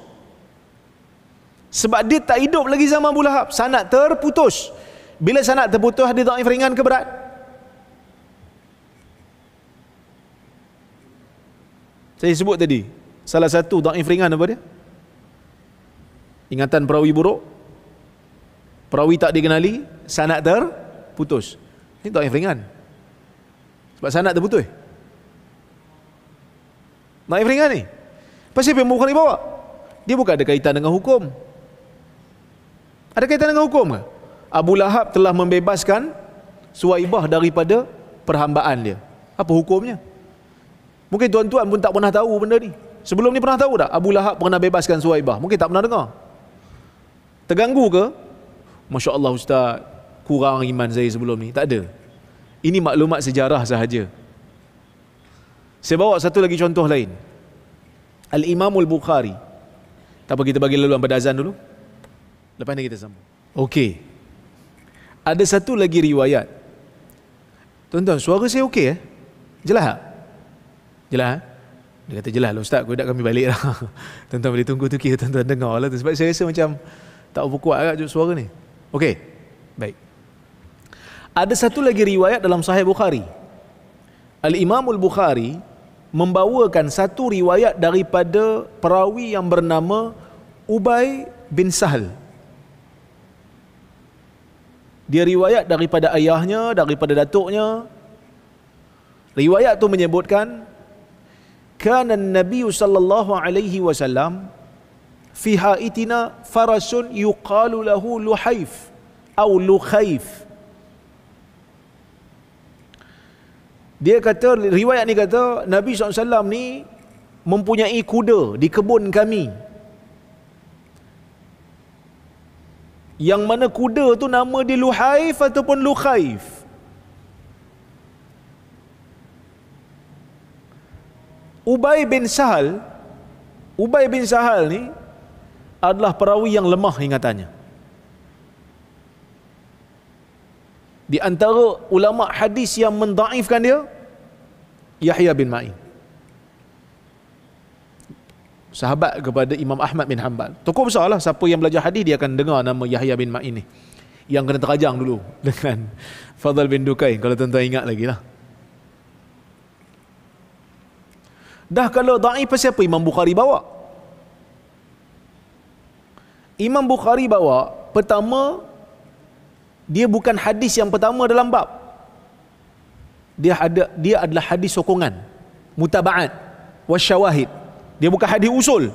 Sebab dia tak hidup lagi zaman Abu Lahab. Sanad terputus. Bila sanad terputus, dia dhaif ringan ke berat? Saya sebut tadi, salah satu dhaif ringan apa dia? Ingatan perawi buruk, perawi tak dikenali, sanad terputus. Ini dhaif ringan. Sebab sanad terputus. Dhaif ringan ni. Pasal apa Bukhari bawa? Dia bukan ada kaitan dengan hukum. Ada kaitan dengan hukum ke? Abu Lahab telah membebaskan Suwaibah daripada perhambaan dia. Apa hukumnya? Mungkin tuan-tuan pun tak pernah tahu benda ni. Sebelum ni pernah tahu tak? Abu Lahab pernah bebaskan Suwaibah. Mungkin tak pernah dengar. Terganggu ke? Masya Allah Ustaz, kurang iman saya sebelum ni. Tak ada. Ini maklumat sejarah sahaja. Saya bawa satu lagi contoh lain. Al-Imamul Bukhari. Tak apa, kita bagi laluan pada azan dulu. Lepas ni kita sambung. Okey. Ada satu lagi riwayat. Tuan-tuan, suara saya okey Jelas tak? Jelas Dia kata jelas lah Ustaz, aku dah kami balik lah. Tuan-tuan boleh tunggu tu kira tuan-tuan dengar lah tu. Sebab saya rasa macam tak kuat agak suara ni. Okey. Baik. Ada satu lagi riwayat dalam Sahih Bukhari. Al-Imamul Bukhari membawakan satu riwayat daripada perawi yang bernama Ubay bin Sahal. Dia riwayat daripada ayahnya, daripada datuknya. Riwayat tu menyebutkan kana Nabi sallallahu alaihi wasallam fi haitina farasun yuqalu lahu Luhaif atau Lukhaif. Dia kata, riwayat ni kata Nabi SAW ni mempunyai kuda di kebun kami, yang mana kuda tu nama dia Luhaif ataupun Lukhaif. Ubay bin Sahal ni adalah perawi yang lemah ingatannya. Di antara ulama hadis yang mendaifkan dia, Yahya bin Ma'in, sahabat kepada Imam Ahmad bin Hanbal. Tokoh besar lah, siapa yang belajar hadis dia akan dengar nama Yahya bin Ma'in ni, yang kena terajang dulu dengan Fadl bin Dukain, kalau tuan-tuan ingat lagi lah. Dah kalau daif, pasal apa Imam Bukhari bawa? Imam Bukhari bawa, pertama, dia bukan hadis yang pertama dalam bab. Dia adalah hadis sokongan, mutaba'at wasyawahid. Dia bukan hadis usul.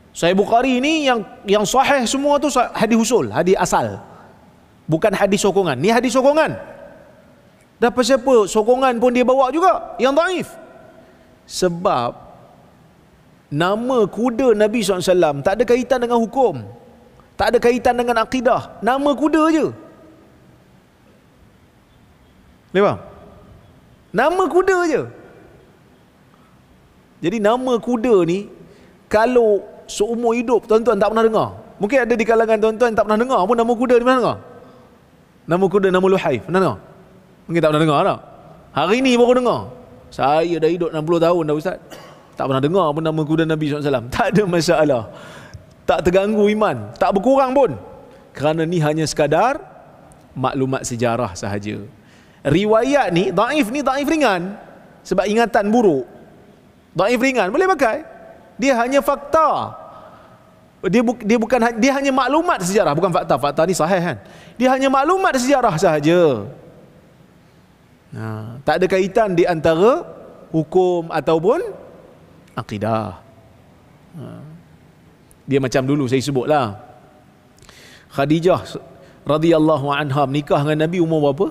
Sahih Bukhari ni yang sahih semua tu hadis usul, hadis asal. Bukan hadis sokongan. Ni hadis sokongan. Dah pasal apa sokongan pun dia bawa juga yang dhaif. Sebab nama kuda Nabi SAW tak ada kaitan dengan hukum, tak ada kaitan dengan akidah. Nama kuda je. Faham? Nama kuda je. Jadi nama kuda ni, kalau seumur hidup tuan-tuan tak pernah dengar. Mungkin ada di kalangan tuan-tuan tak pernah dengar pun nama kuda, di mana dengar? Nama kuda nama Luhaif. Pernah dengar? Mungkin tak pernah dengar tak? Hari ni baru dengar. Saya dah hidup 60 tahun dah Ustaz. Tak pernah dengar pun nama kuda Nabi SAW. Tak ada masalah. Tak terganggu iman. Tak berkurang pun. Kerana ni hanya sekadar maklumat sejarah sahaja. Riwayat ni daif ringan. Sebab ingatan buruk. Daif ringan. Boleh pakai. Dia hanya fakta. Dia hanya maklumat sejarah. Bukan fakta. Fakta ni sahih kan. Dia hanya maklumat sejarah sahaja. Tak ada kaitan di antara hukum ataupun akidah. Dia macam dulu saya sebutlah, Khadijah radhiyallahu anha menikah dengan Nabi umur berapa?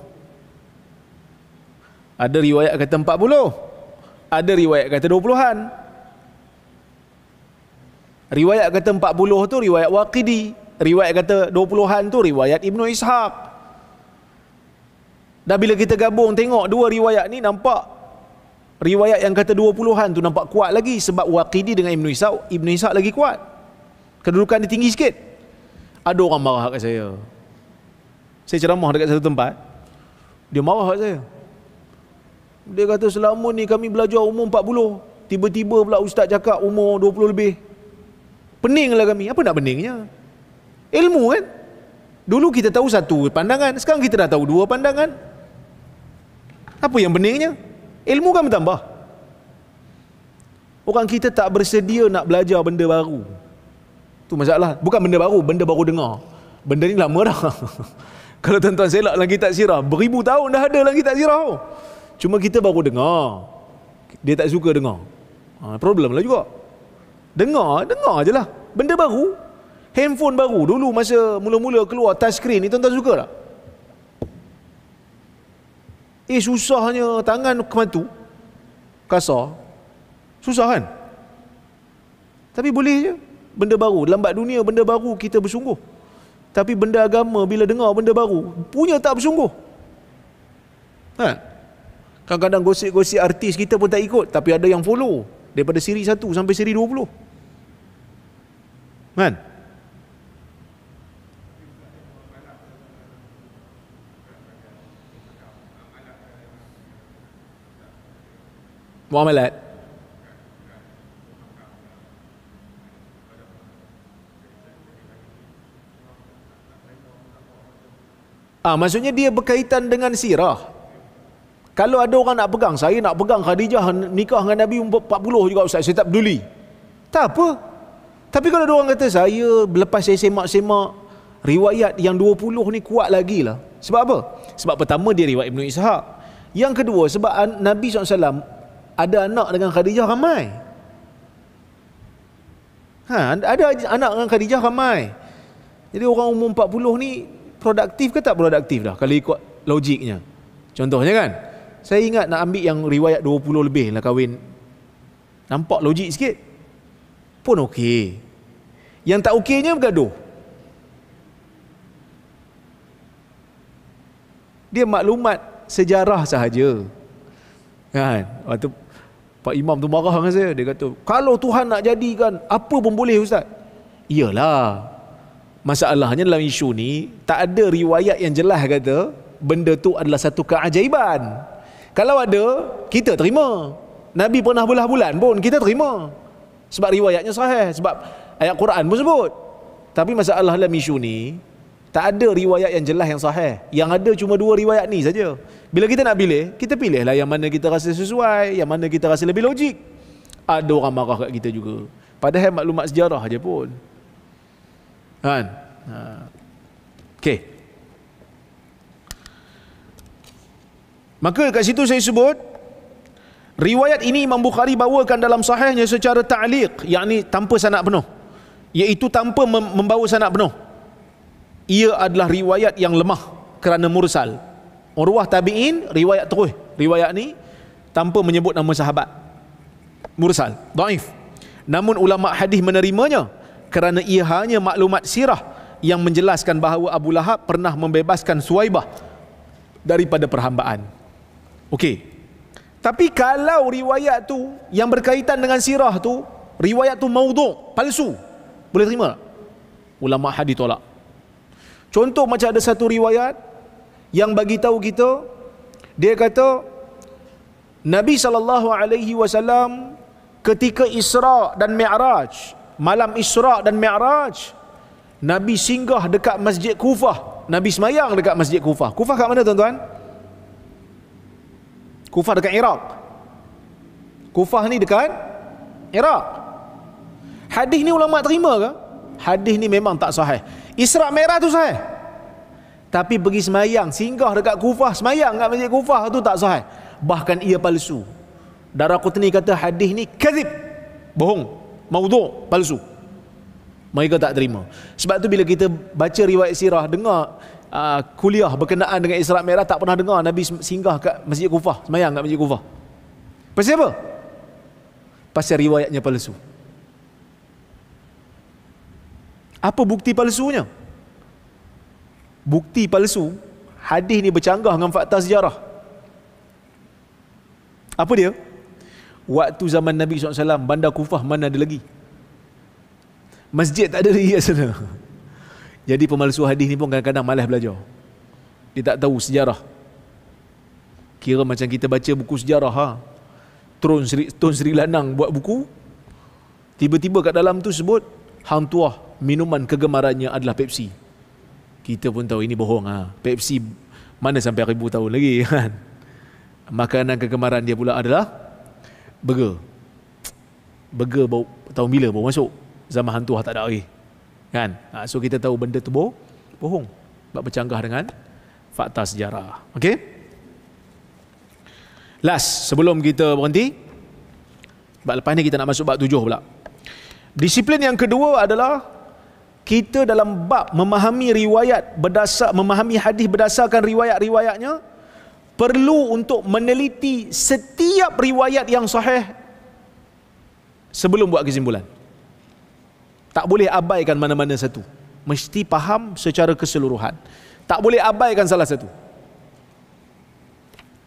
Ada riwayat kata 40, ada riwayat kata 20-an. Riwayat kata 40 tu riwayat Waqidi, riwayat kata 20-an tu riwayat Ibnu Ishaq. Dan bila kita gabung tengok dua riwayat ni, nampak riwayat yang kata 20-an tu nampak kuat lagi, sebab Waqidi dengan Ibnu Ishaq lagi kuat. Kedudukan dia tinggi sikit. Ada orang marah kat saya. Saya ceramah dekat satu tempat. Dia marah kat saya. Dia kata selama ni kami belajar umur 40, tiba-tiba pula ustaz cakap umur 20 lebih. Peninglah kami. Apa nak peningnya? Ilmu kan? Dulu kita tahu satu pandangan, sekarang kita dah tahu dua pandangan. Apa yang peningnya? Ilmu kan bertambah. Orang kita tak bersedia nak belajar benda baru. Tu masalah. Bukan benda baru dengar. Benda ni lama dah. Kalau tuan-tuan selak dalam kitab sirah, beribu tahun dah ada dalam kitab sirah. Cuma kita baru dengar. Dia tak suka dengar. Problem lah juga. Dengar je lah. Benda baru. Handphone baru. Dulu masa mula-mula keluar touchscreen ni, tuan-tuan suka tak? Susahnya tangan kematu. Kasar. Susah kan? Tapi boleh je. Benda baru. Lambat dunia benda baru kita bersungguh. Tapi benda agama bila dengar benda baru, punya tak bersungguh. Kadang-kadang gosip-gosip artis kita pun tak ikut, tapi ada yang follow. Daripada siri 1 sampai siri 20. Kan? Muamalat. Maksudnya dia berkaitan dengan sirah. Kalau ada orang nak pegang, saya nak pegang Khadijah nikah dengan Nabi umur 40 juga Ustaz, saya tak peduli. Tak apa. Tapi kalau ada orang kata, saya lepas saya semak-semak riwayat yang 20 ni kuat lagi lah. Sebab apa? Sebab pertama dia riwayat Ibnu Ishaq. Yang kedua, sebab Nabi SAW ada anak dengan Khadijah ramai. Ada anak dengan Khadijah ramai. Jadi orang umur 40 ni produktif ke tak produktif dah kalau ikut logiknya. Contohnya kan, saya ingat nak ambil yang riwayat 20 lebih lah kahwin. Nampak logik sikit. Pun okey. Yang tak okeynya bergaduh. Dia maklumat sejarah sahaja. Kan? Waktu Pak Imam tu marah dengan saya. Dia kata, kalau Tuhan nak jadikan, apa pun boleh Ustaz. Iyalah. Masalahnya dalam isu ni tak ada riwayat yang jelas kata benda tu adalah satu keajaiban. Kalau ada, kita terima. Nabi pernah bulan-bulan pun kita terima. Sebab riwayatnya sahih, sebab ayat Quran pun sebut. Tapi masalah dalam isu ni tak ada riwayat yang jelas yang sahih. Yang ada cuma dua riwayat ni saja. Bila kita nak pilih, kita pilihlah yang mana kita rasa sesuai, yang mana kita rasa lebih logik. Ada orang marah kat kita juga. Padahal maklumat sejarah je pun. Kan? Okey. Maka kat situ saya sebut riwayat ini Imam Bukhari bawakan dalam sahihnya secara ta'liq, yakni tanpa sanad penuh, iaitu tanpa membawa sanad penuh. Ia adalah riwayat yang lemah kerana mursal. Urwah tabi'in riwayat terus. Riwayat ni tanpa menyebut nama sahabat. Mursal, dhaif. Namun ulama hadis menerimanya kerana ia hanya maklumat sirah yang menjelaskan bahawa Abu Lahab pernah membebaskan Suwaibah daripada perhambaan. Okey. Tapi kalau riwayat tu yang berkaitan dengan sirah tu, riwayat tu maudhu', palsu, boleh terima tak? Ulama hadis tolak. Contoh macam ada satu riwayat yang bagi tahu kita, dia kata Nabi SAW ketika Isra dan Mi'raj, malam Isra dan Mi'raj, Nabi singgah dekat Masjid Kufah. Nabi semayang dekat Masjid Kufah. Kufah kat mana tuan-tuan? Kufah dekat Iraq. Kufah ni dekat Iraq. Hadis ni ulama terima ke? Hadis ni memang tak sahih. Isra Mi'raj tu sahih, tapi pergi semayang, singgah dekat Kufah, semayang kat Masjid Kufah tu tak sahih. Bahkan ia palsu. Daraqutni kata hadis ni kadzib, bohong, maudhu', palsu. Mereka tak terima. Sebab tu bila kita baca riwayat sirah, dengar kuliah berkenaan dengan Isra Mi'raj, tak pernah dengar Nabi singgah kat Masjid Kufah, semayang kat Masjid Kufah. Pasal apa? Pasal riwayatnya palsu. Apa bukti palsunya? Bukti palsu, hadis ni bercanggah dengan fakta sejarah. Apa dia? Waktu zaman Nabi SAW, bandar Kufah mana ada lagi? Masjid tak ada lagi kat sana. Jadi pemalsu hadis ni pun kadang-kadang malas belajar. Dia tak tahu sejarah. Kira macam kita baca buku sejarah, Tun Sri Lanang buat buku, tiba-tiba kat dalam tu sebut hang tuah minuman kegemarannya adalah Pepsi. Kita pun tahu ini bohong. Pepsi mana sampai 1000 tahun lagi kan. Makanan kegemaran dia pula adalah burger. Burger bau, tahun bila baru masuk? Zaman hang tuah tak ada lagi kan. So kita tahu benda tu bohong, sebab bercanggah dengan fakta sejarah. Okey, last sebelum kita berhenti, sebab lepas ni kita nak masuk bab 7 pula. Disiplin yang kedua adalah kita dalam bab memahami memahami hadis berdasarkan riwayat-riwayatnya, perlu untuk meneliti setiap riwayat yang sahih sebelum buat kesimpulan. Tak boleh abaikan mana-mana satu. Mesti faham secara keseluruhan. Tak boleh abaikan salah satu.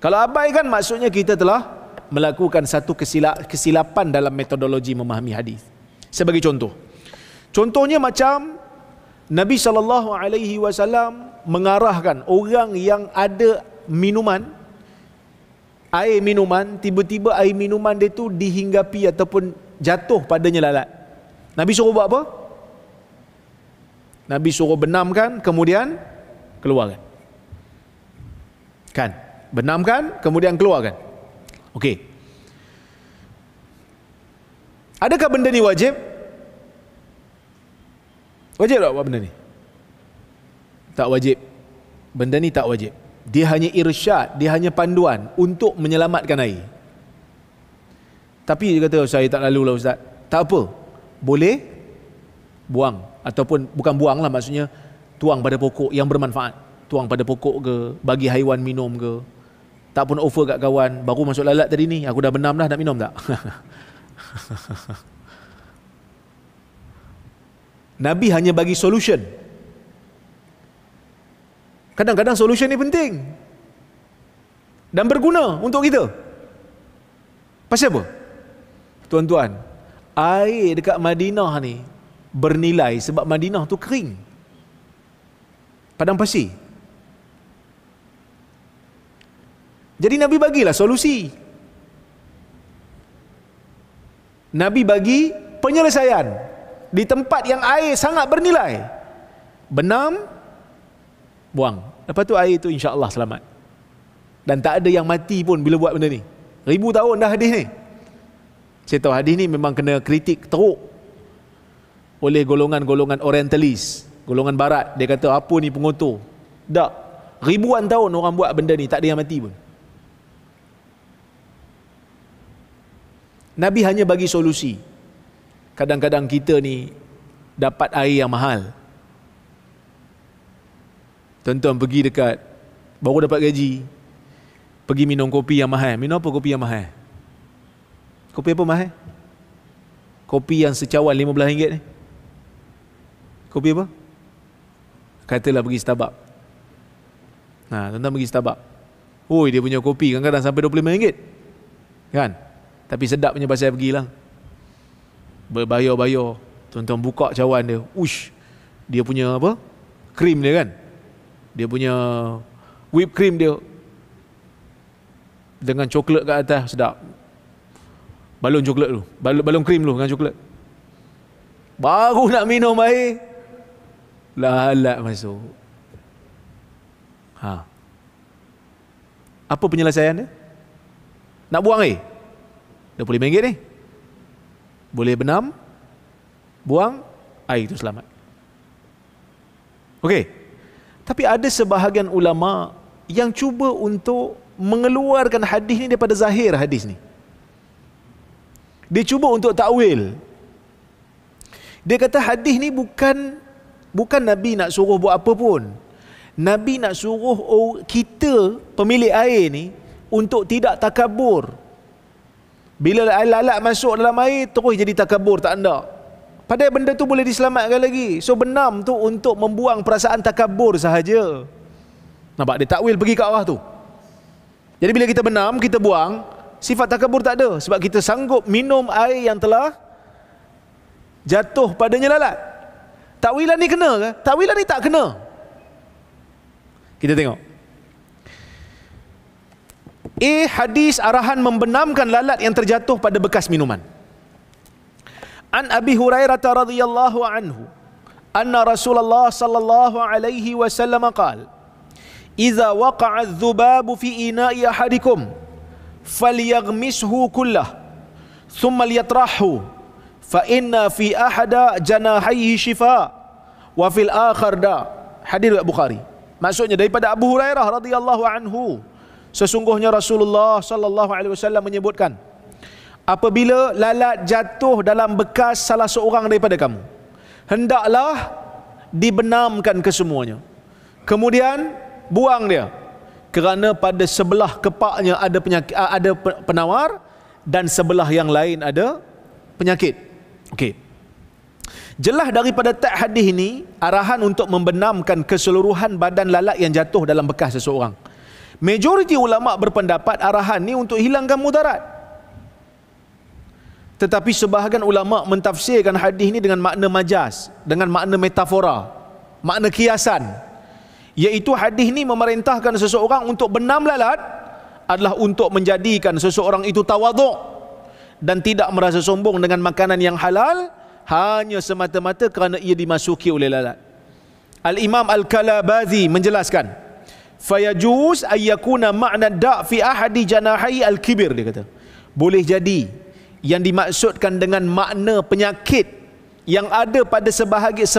Kalau abaikan, maksudnya kita telah melakukan satu kesilapan dalam metodologi memahami hadis. Sebagai contoh. Contohnya macam Nabi SAW mengarahkan orang yang ada minuman, air minuman, tiba-tiba air minuman dia tu dihinggapi ataupun jatuh padanya lalat. Nabi suruh buat apa? Nabi suruh benamkan, kemudian keluarkan. Kan? Benamkan, kemudian keluarkan. Okey. Adakah benda ni wajib? Wajib tak buat benda ni? Tak wajib. Benda ni tak wajib. Dia hanya irsyad, dia hanya panduan untuk menyelamatkan air. Tapi dia kata, saya tak lalu lah Ustaz. Tak apa. Boleh buang, ataupun bukan buang lah, maksudnya tuang pada pokok yang bermanfaat. Tuang pada pokok ke, bagi haiwan minum ke. Tak pun offer kat kawan, baru masuk lalat tadi ni, aku dah benam dah, nak minum tak? Nabi hanya bagi solution. Kadang-kadang solution ni penting dan berguna untuk kita. Pasal apa? Tuan-tuan, air dekat Madinah ni bernilai sebab Madinah tu kering, padang pasir. Jadi Nabi bagilah solusi. Nabi bagi penyelesaian di tempat yang air sangat bernilai. Benam, buang. Lepas tu air tu insya-Allah selamat. Dan tak ada yang mati pun bila buat benda ni. 1000 tahun dah hadis ni. Saya tahu hadis ni memang kena kritik teruk oleh golongan-golongan orientalis, golongan barat. Dia kata apa ni pengotor. Tak. Ribuan tahun orang buat benda ni, tak ada yang mati pun. Nabi hanya bagi solusi. Kadang-kadang kita ni dapat air yang mahal. Tuan-tuan pergi dekat, baru dapat gaji, pergi minum kopi yang mahal. Minum apa kopi yang mahal? Kopi apa mahal? Kopi yang secawan RM15 ni. Kopi apa? Katalah pergi Starbucks. Tuan-tuan pergi Starbucks. Oi, dia punya kopi kadang-kadang sampai RM25. Kan? Tapi sedapnya pasal pergilah. Berbayar-bayar. Tuan-tuan buka cawan dia. Ush. Dia punya apa? Krim dia kan? Dia punya whipped cream dia dengan coklat kat atas, sedap. Balon coklat tu, balon krim tu dengan coklat. Baru nak minum air, lalat masuk. Apa penyelesaian dia? Nak buang air? RM25 ni. Boleh benam, buang, air itu selamat. Okey. Tapi ada sebahagian ulama yang cuba untuk mengeluarkan hadis ni daripada zahir hadis ni. Dia cuba untuk takwil. Dia kata hadis ni bukan Nabi nak suruh buat apa pun. Nabi nak suruh kita pemilik air ni untuk tidak takabur. Bila lalat masuk dalam air terus jadi takabur, tak ada. Padahal benda tu boleh diselamatkan lagi. So benam tu untuk membuang perasaan takabur sahaja. Nampak dia takwil pergi ke arah tu. Jadi bila kita benam, kita buang, sifat takabur tak ada sebab kita sanggup minum air yang telah jatuh padanya lalat. Takwilan ni kena ke? Takwilan ni tak kena. Kita tengok. Hadis arahan membenamkan lalat yang terjatuh pada bekas minuman. An Abi Hurairah radhiyallahu anhu anna Rasulullah sallallahu alaihi wasallam qala idza waqa'a adh-dhubabu fi ina'i ahadikum falyaghmishu kullah thumma liyatrahu fa inna fi ahada janahaihi shifa wa fil akhar da. Hadis Bukhari. Maksudnya daripada Abu Hurairah radhiyallahu anhu, sesungguhnya Rasulullah sallallahu alaihi wasallam menyebutkan, apabila lalat jatuh dalam bekas salah seorang daripada kamu, hendaklah dibenamkan kesemuanya. Kemudian buang dia, kerana pada sebelah kepaknya ada ada penawar dan sebelah yang lain ada penyakit. Okey. Jelas daripada teks hadis ini arahan untuk membenamkan keseluruhan badan lalat yang jatuh dalam bekas seseorang. Majoriti ulama berpendapat arahan ni untuk hilangkan mudarat. Tetapi sebahagian ulama mentafsirkan hadis ni dengan makna majaz, dengan makna metafora, makna kiasan. Iaitu hadis ni memerintahkan seseorang untuk benam lalat adalah untuk menjadikan seseorang itu tawaduk dan tidak merasa sombong dengan makanan yang halal hanya semata-mata kerana ia dimasuki oleh lalat. Al-Imam Al-Kalabazi menjelaskan, fayajuz ayyakuna ma'na da' fi ahadi janahi al-kibir, dia kata. Boleh jadi yang dimaksudkan dengan makna penyakit yang ada pada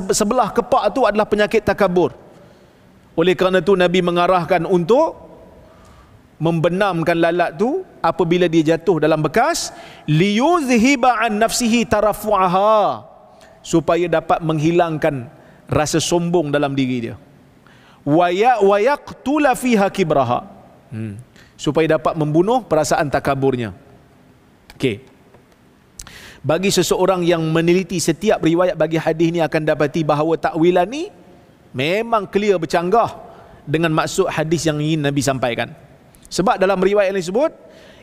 sebelah kepak tu adalah penyakit takabur. Oleh kerana itu Nabi mengarahkan untuk membenamkan lalat tu apabila dia jatuh dalam bekas, liyuzhiba an nafsihi tarafu'aha, supaya dapat menghilangkan rasa sombong dalam diri dia, wa yaqtula fiha kibraha, supaya dapat membunuh perasaan takaburnya. Okey. Bagi seseorang yang meneliti setiap riwayat bagi hadis ni akan dapati bahawa takwilan ni memang clear, bercanggah dengan maksud hadis yang ingin Nabi sampaikan. Sebab dalam riwayat yang disebut,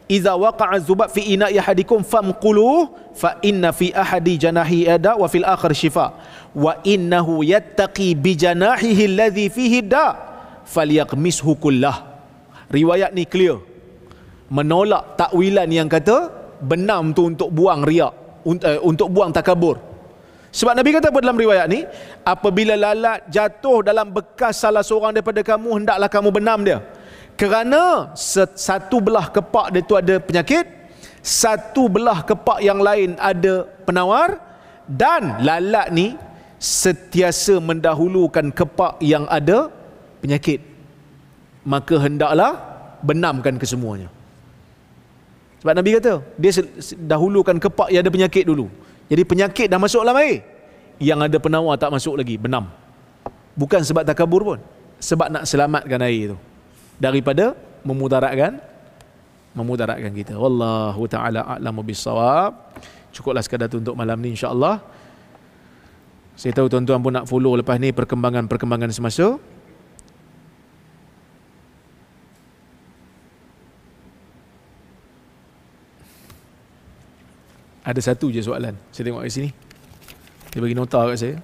idza waqa'a dzubab fi ina'i ahadikum famqulu fa inna fi ahadi janahi ada wa fil akhir shifa wa innahu yattaqi bi janahihi alladhi fihi da falyaqmishu kullah. Riwayat ni clear menolak takwilan yang kata benam tu untuk buang riak, untuk buang takabur. Sebab Nabi kata dalam riwayat ni, apabila lalat jatuh dalam bekas salah seorang daripada kamu, hendaklah kamu benam dia, kerana satu belah kepak dia tu ada penyakit, satu belah kepak yang lain ada penawar, dan lalat ni sentiasa mendahulukan kepak yang ada penyakit, maka hendaklah benamkan kesemuanya. Sebab Nabi kata dia dahulukan kepak yang ada penyakit dulu. Jadi penyakit dah masuk dalam air, yang ada penawar tak masuk lagi, benam. Bukan sebab takabur pun, sebab nak selamatkan air tu daripada memudaratkan kita. Wallahu ta'ala a'lamu bissawab. Cukuplah sekadar tu untuk malam ni, insya-Allah. Saya tahu tuan-tuan pun nak follow lepas ni perkembangan semasa. Ada satu je soalan. Saya tengok kat sini. Dia bagi nota kat saya.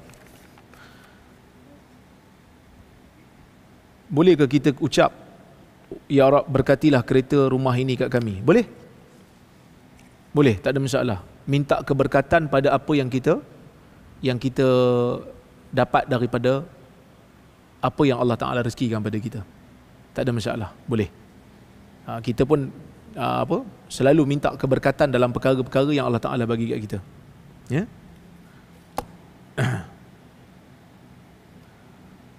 Bolehkah kita ucap ya Rab, berkatilah kereta rumah ini kat kami. Boleh? Boleh, tak ada masalah. Minta keberkatan pada apa yang kita dapat daripada apa yang Allah Ta'ala rezekikan pada kita. Tak ada masalah, boleh. Kita pun selalu minta keberkatan dalam perkara-perkara yang Allah Ta'ala bagi kat kita. Ya?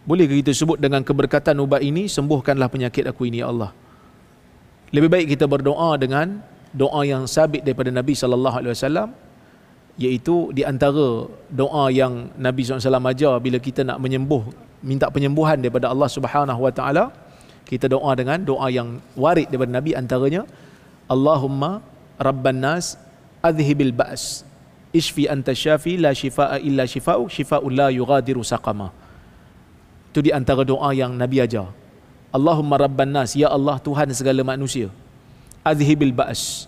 Boleh ke kita sebut dengan keberkatan ubat ini, sembuhkanlah penyakit aku ini ya Allah. Lebih baik kita berdoa dengan doa yang sabit daripada Nabi SAW, iaitu di antara doa yang Nabi SAW ajar bila kita nak minta penyembuhan daripada Allah Subhanahu Wa Taala, kita doa dengan doa yang warid daripada Nabi, antaranya Allahumma Rabban Nas adhibil ba's ishfi anta syafi la shifaa illa shifa'uk shifa'un la yughadiru saqama. Itu di antara doa yang Nabi ajar. Allahumma Rabban Nas, ya Allah Tuhan segala manusia, adhibil ba's,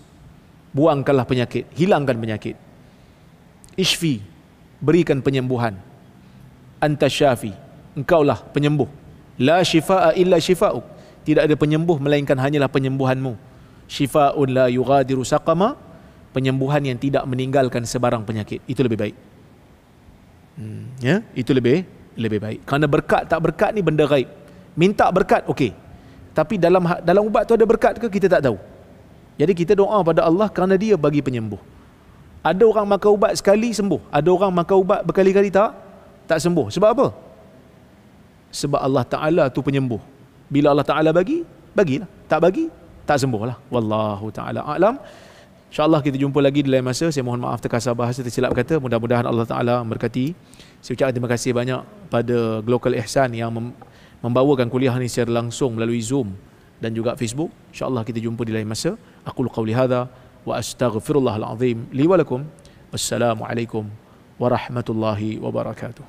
buangkanlah penyakit, hilangkan penyakit. Ishfi, berikan penyembuhan. Anta syafi, engkaulah penyembuh. La shifaa illa shifa'uk, tidak ada penyembuh melainkan hanyalah penyembuhanmu. Shifa'un la yughadiru saqama, penyembuhan yang tidak meninggalkan sebarang penyakit. Itu lebih baik. Ya, itu lebih baik. Kerana berkat tak berkat ni benda gaib. Minta berkat okey, tapi dalam ubat tu ada berkat ke, kita tak tahu. Jadi kita doa pada Allah kerana Dia bagi penyembuh. Ada orang makan ubat sekali sembuh, ada orang makan ubat berkali-kali tak sembuh. Sebab apa? Sebab Allah Ta'ala tu penyembuh. Bila Allah Ta'ala bagilah. Tak bagi, tak sembuh lah. Wallahu Ta'ala a'lam. InsyaAllah kita jumpa lagi di lain masa. Saya mohon maaf terkasar bahasa, tersilap kata. Mudah-mudahan Allah Ta'ala memberkati. Saya ucapkan terima kasih banyak pada Global Ihsan yang membawakan kuliah ini secara langsung melalui Zoom dan juga Facebook. InsyaAllah kita jumpa di lain masa. Aqulu qawli hadha wa astaghfirullahal azim li wa lakum. Wassalamualaikum warahmatullahi wabarakatuh.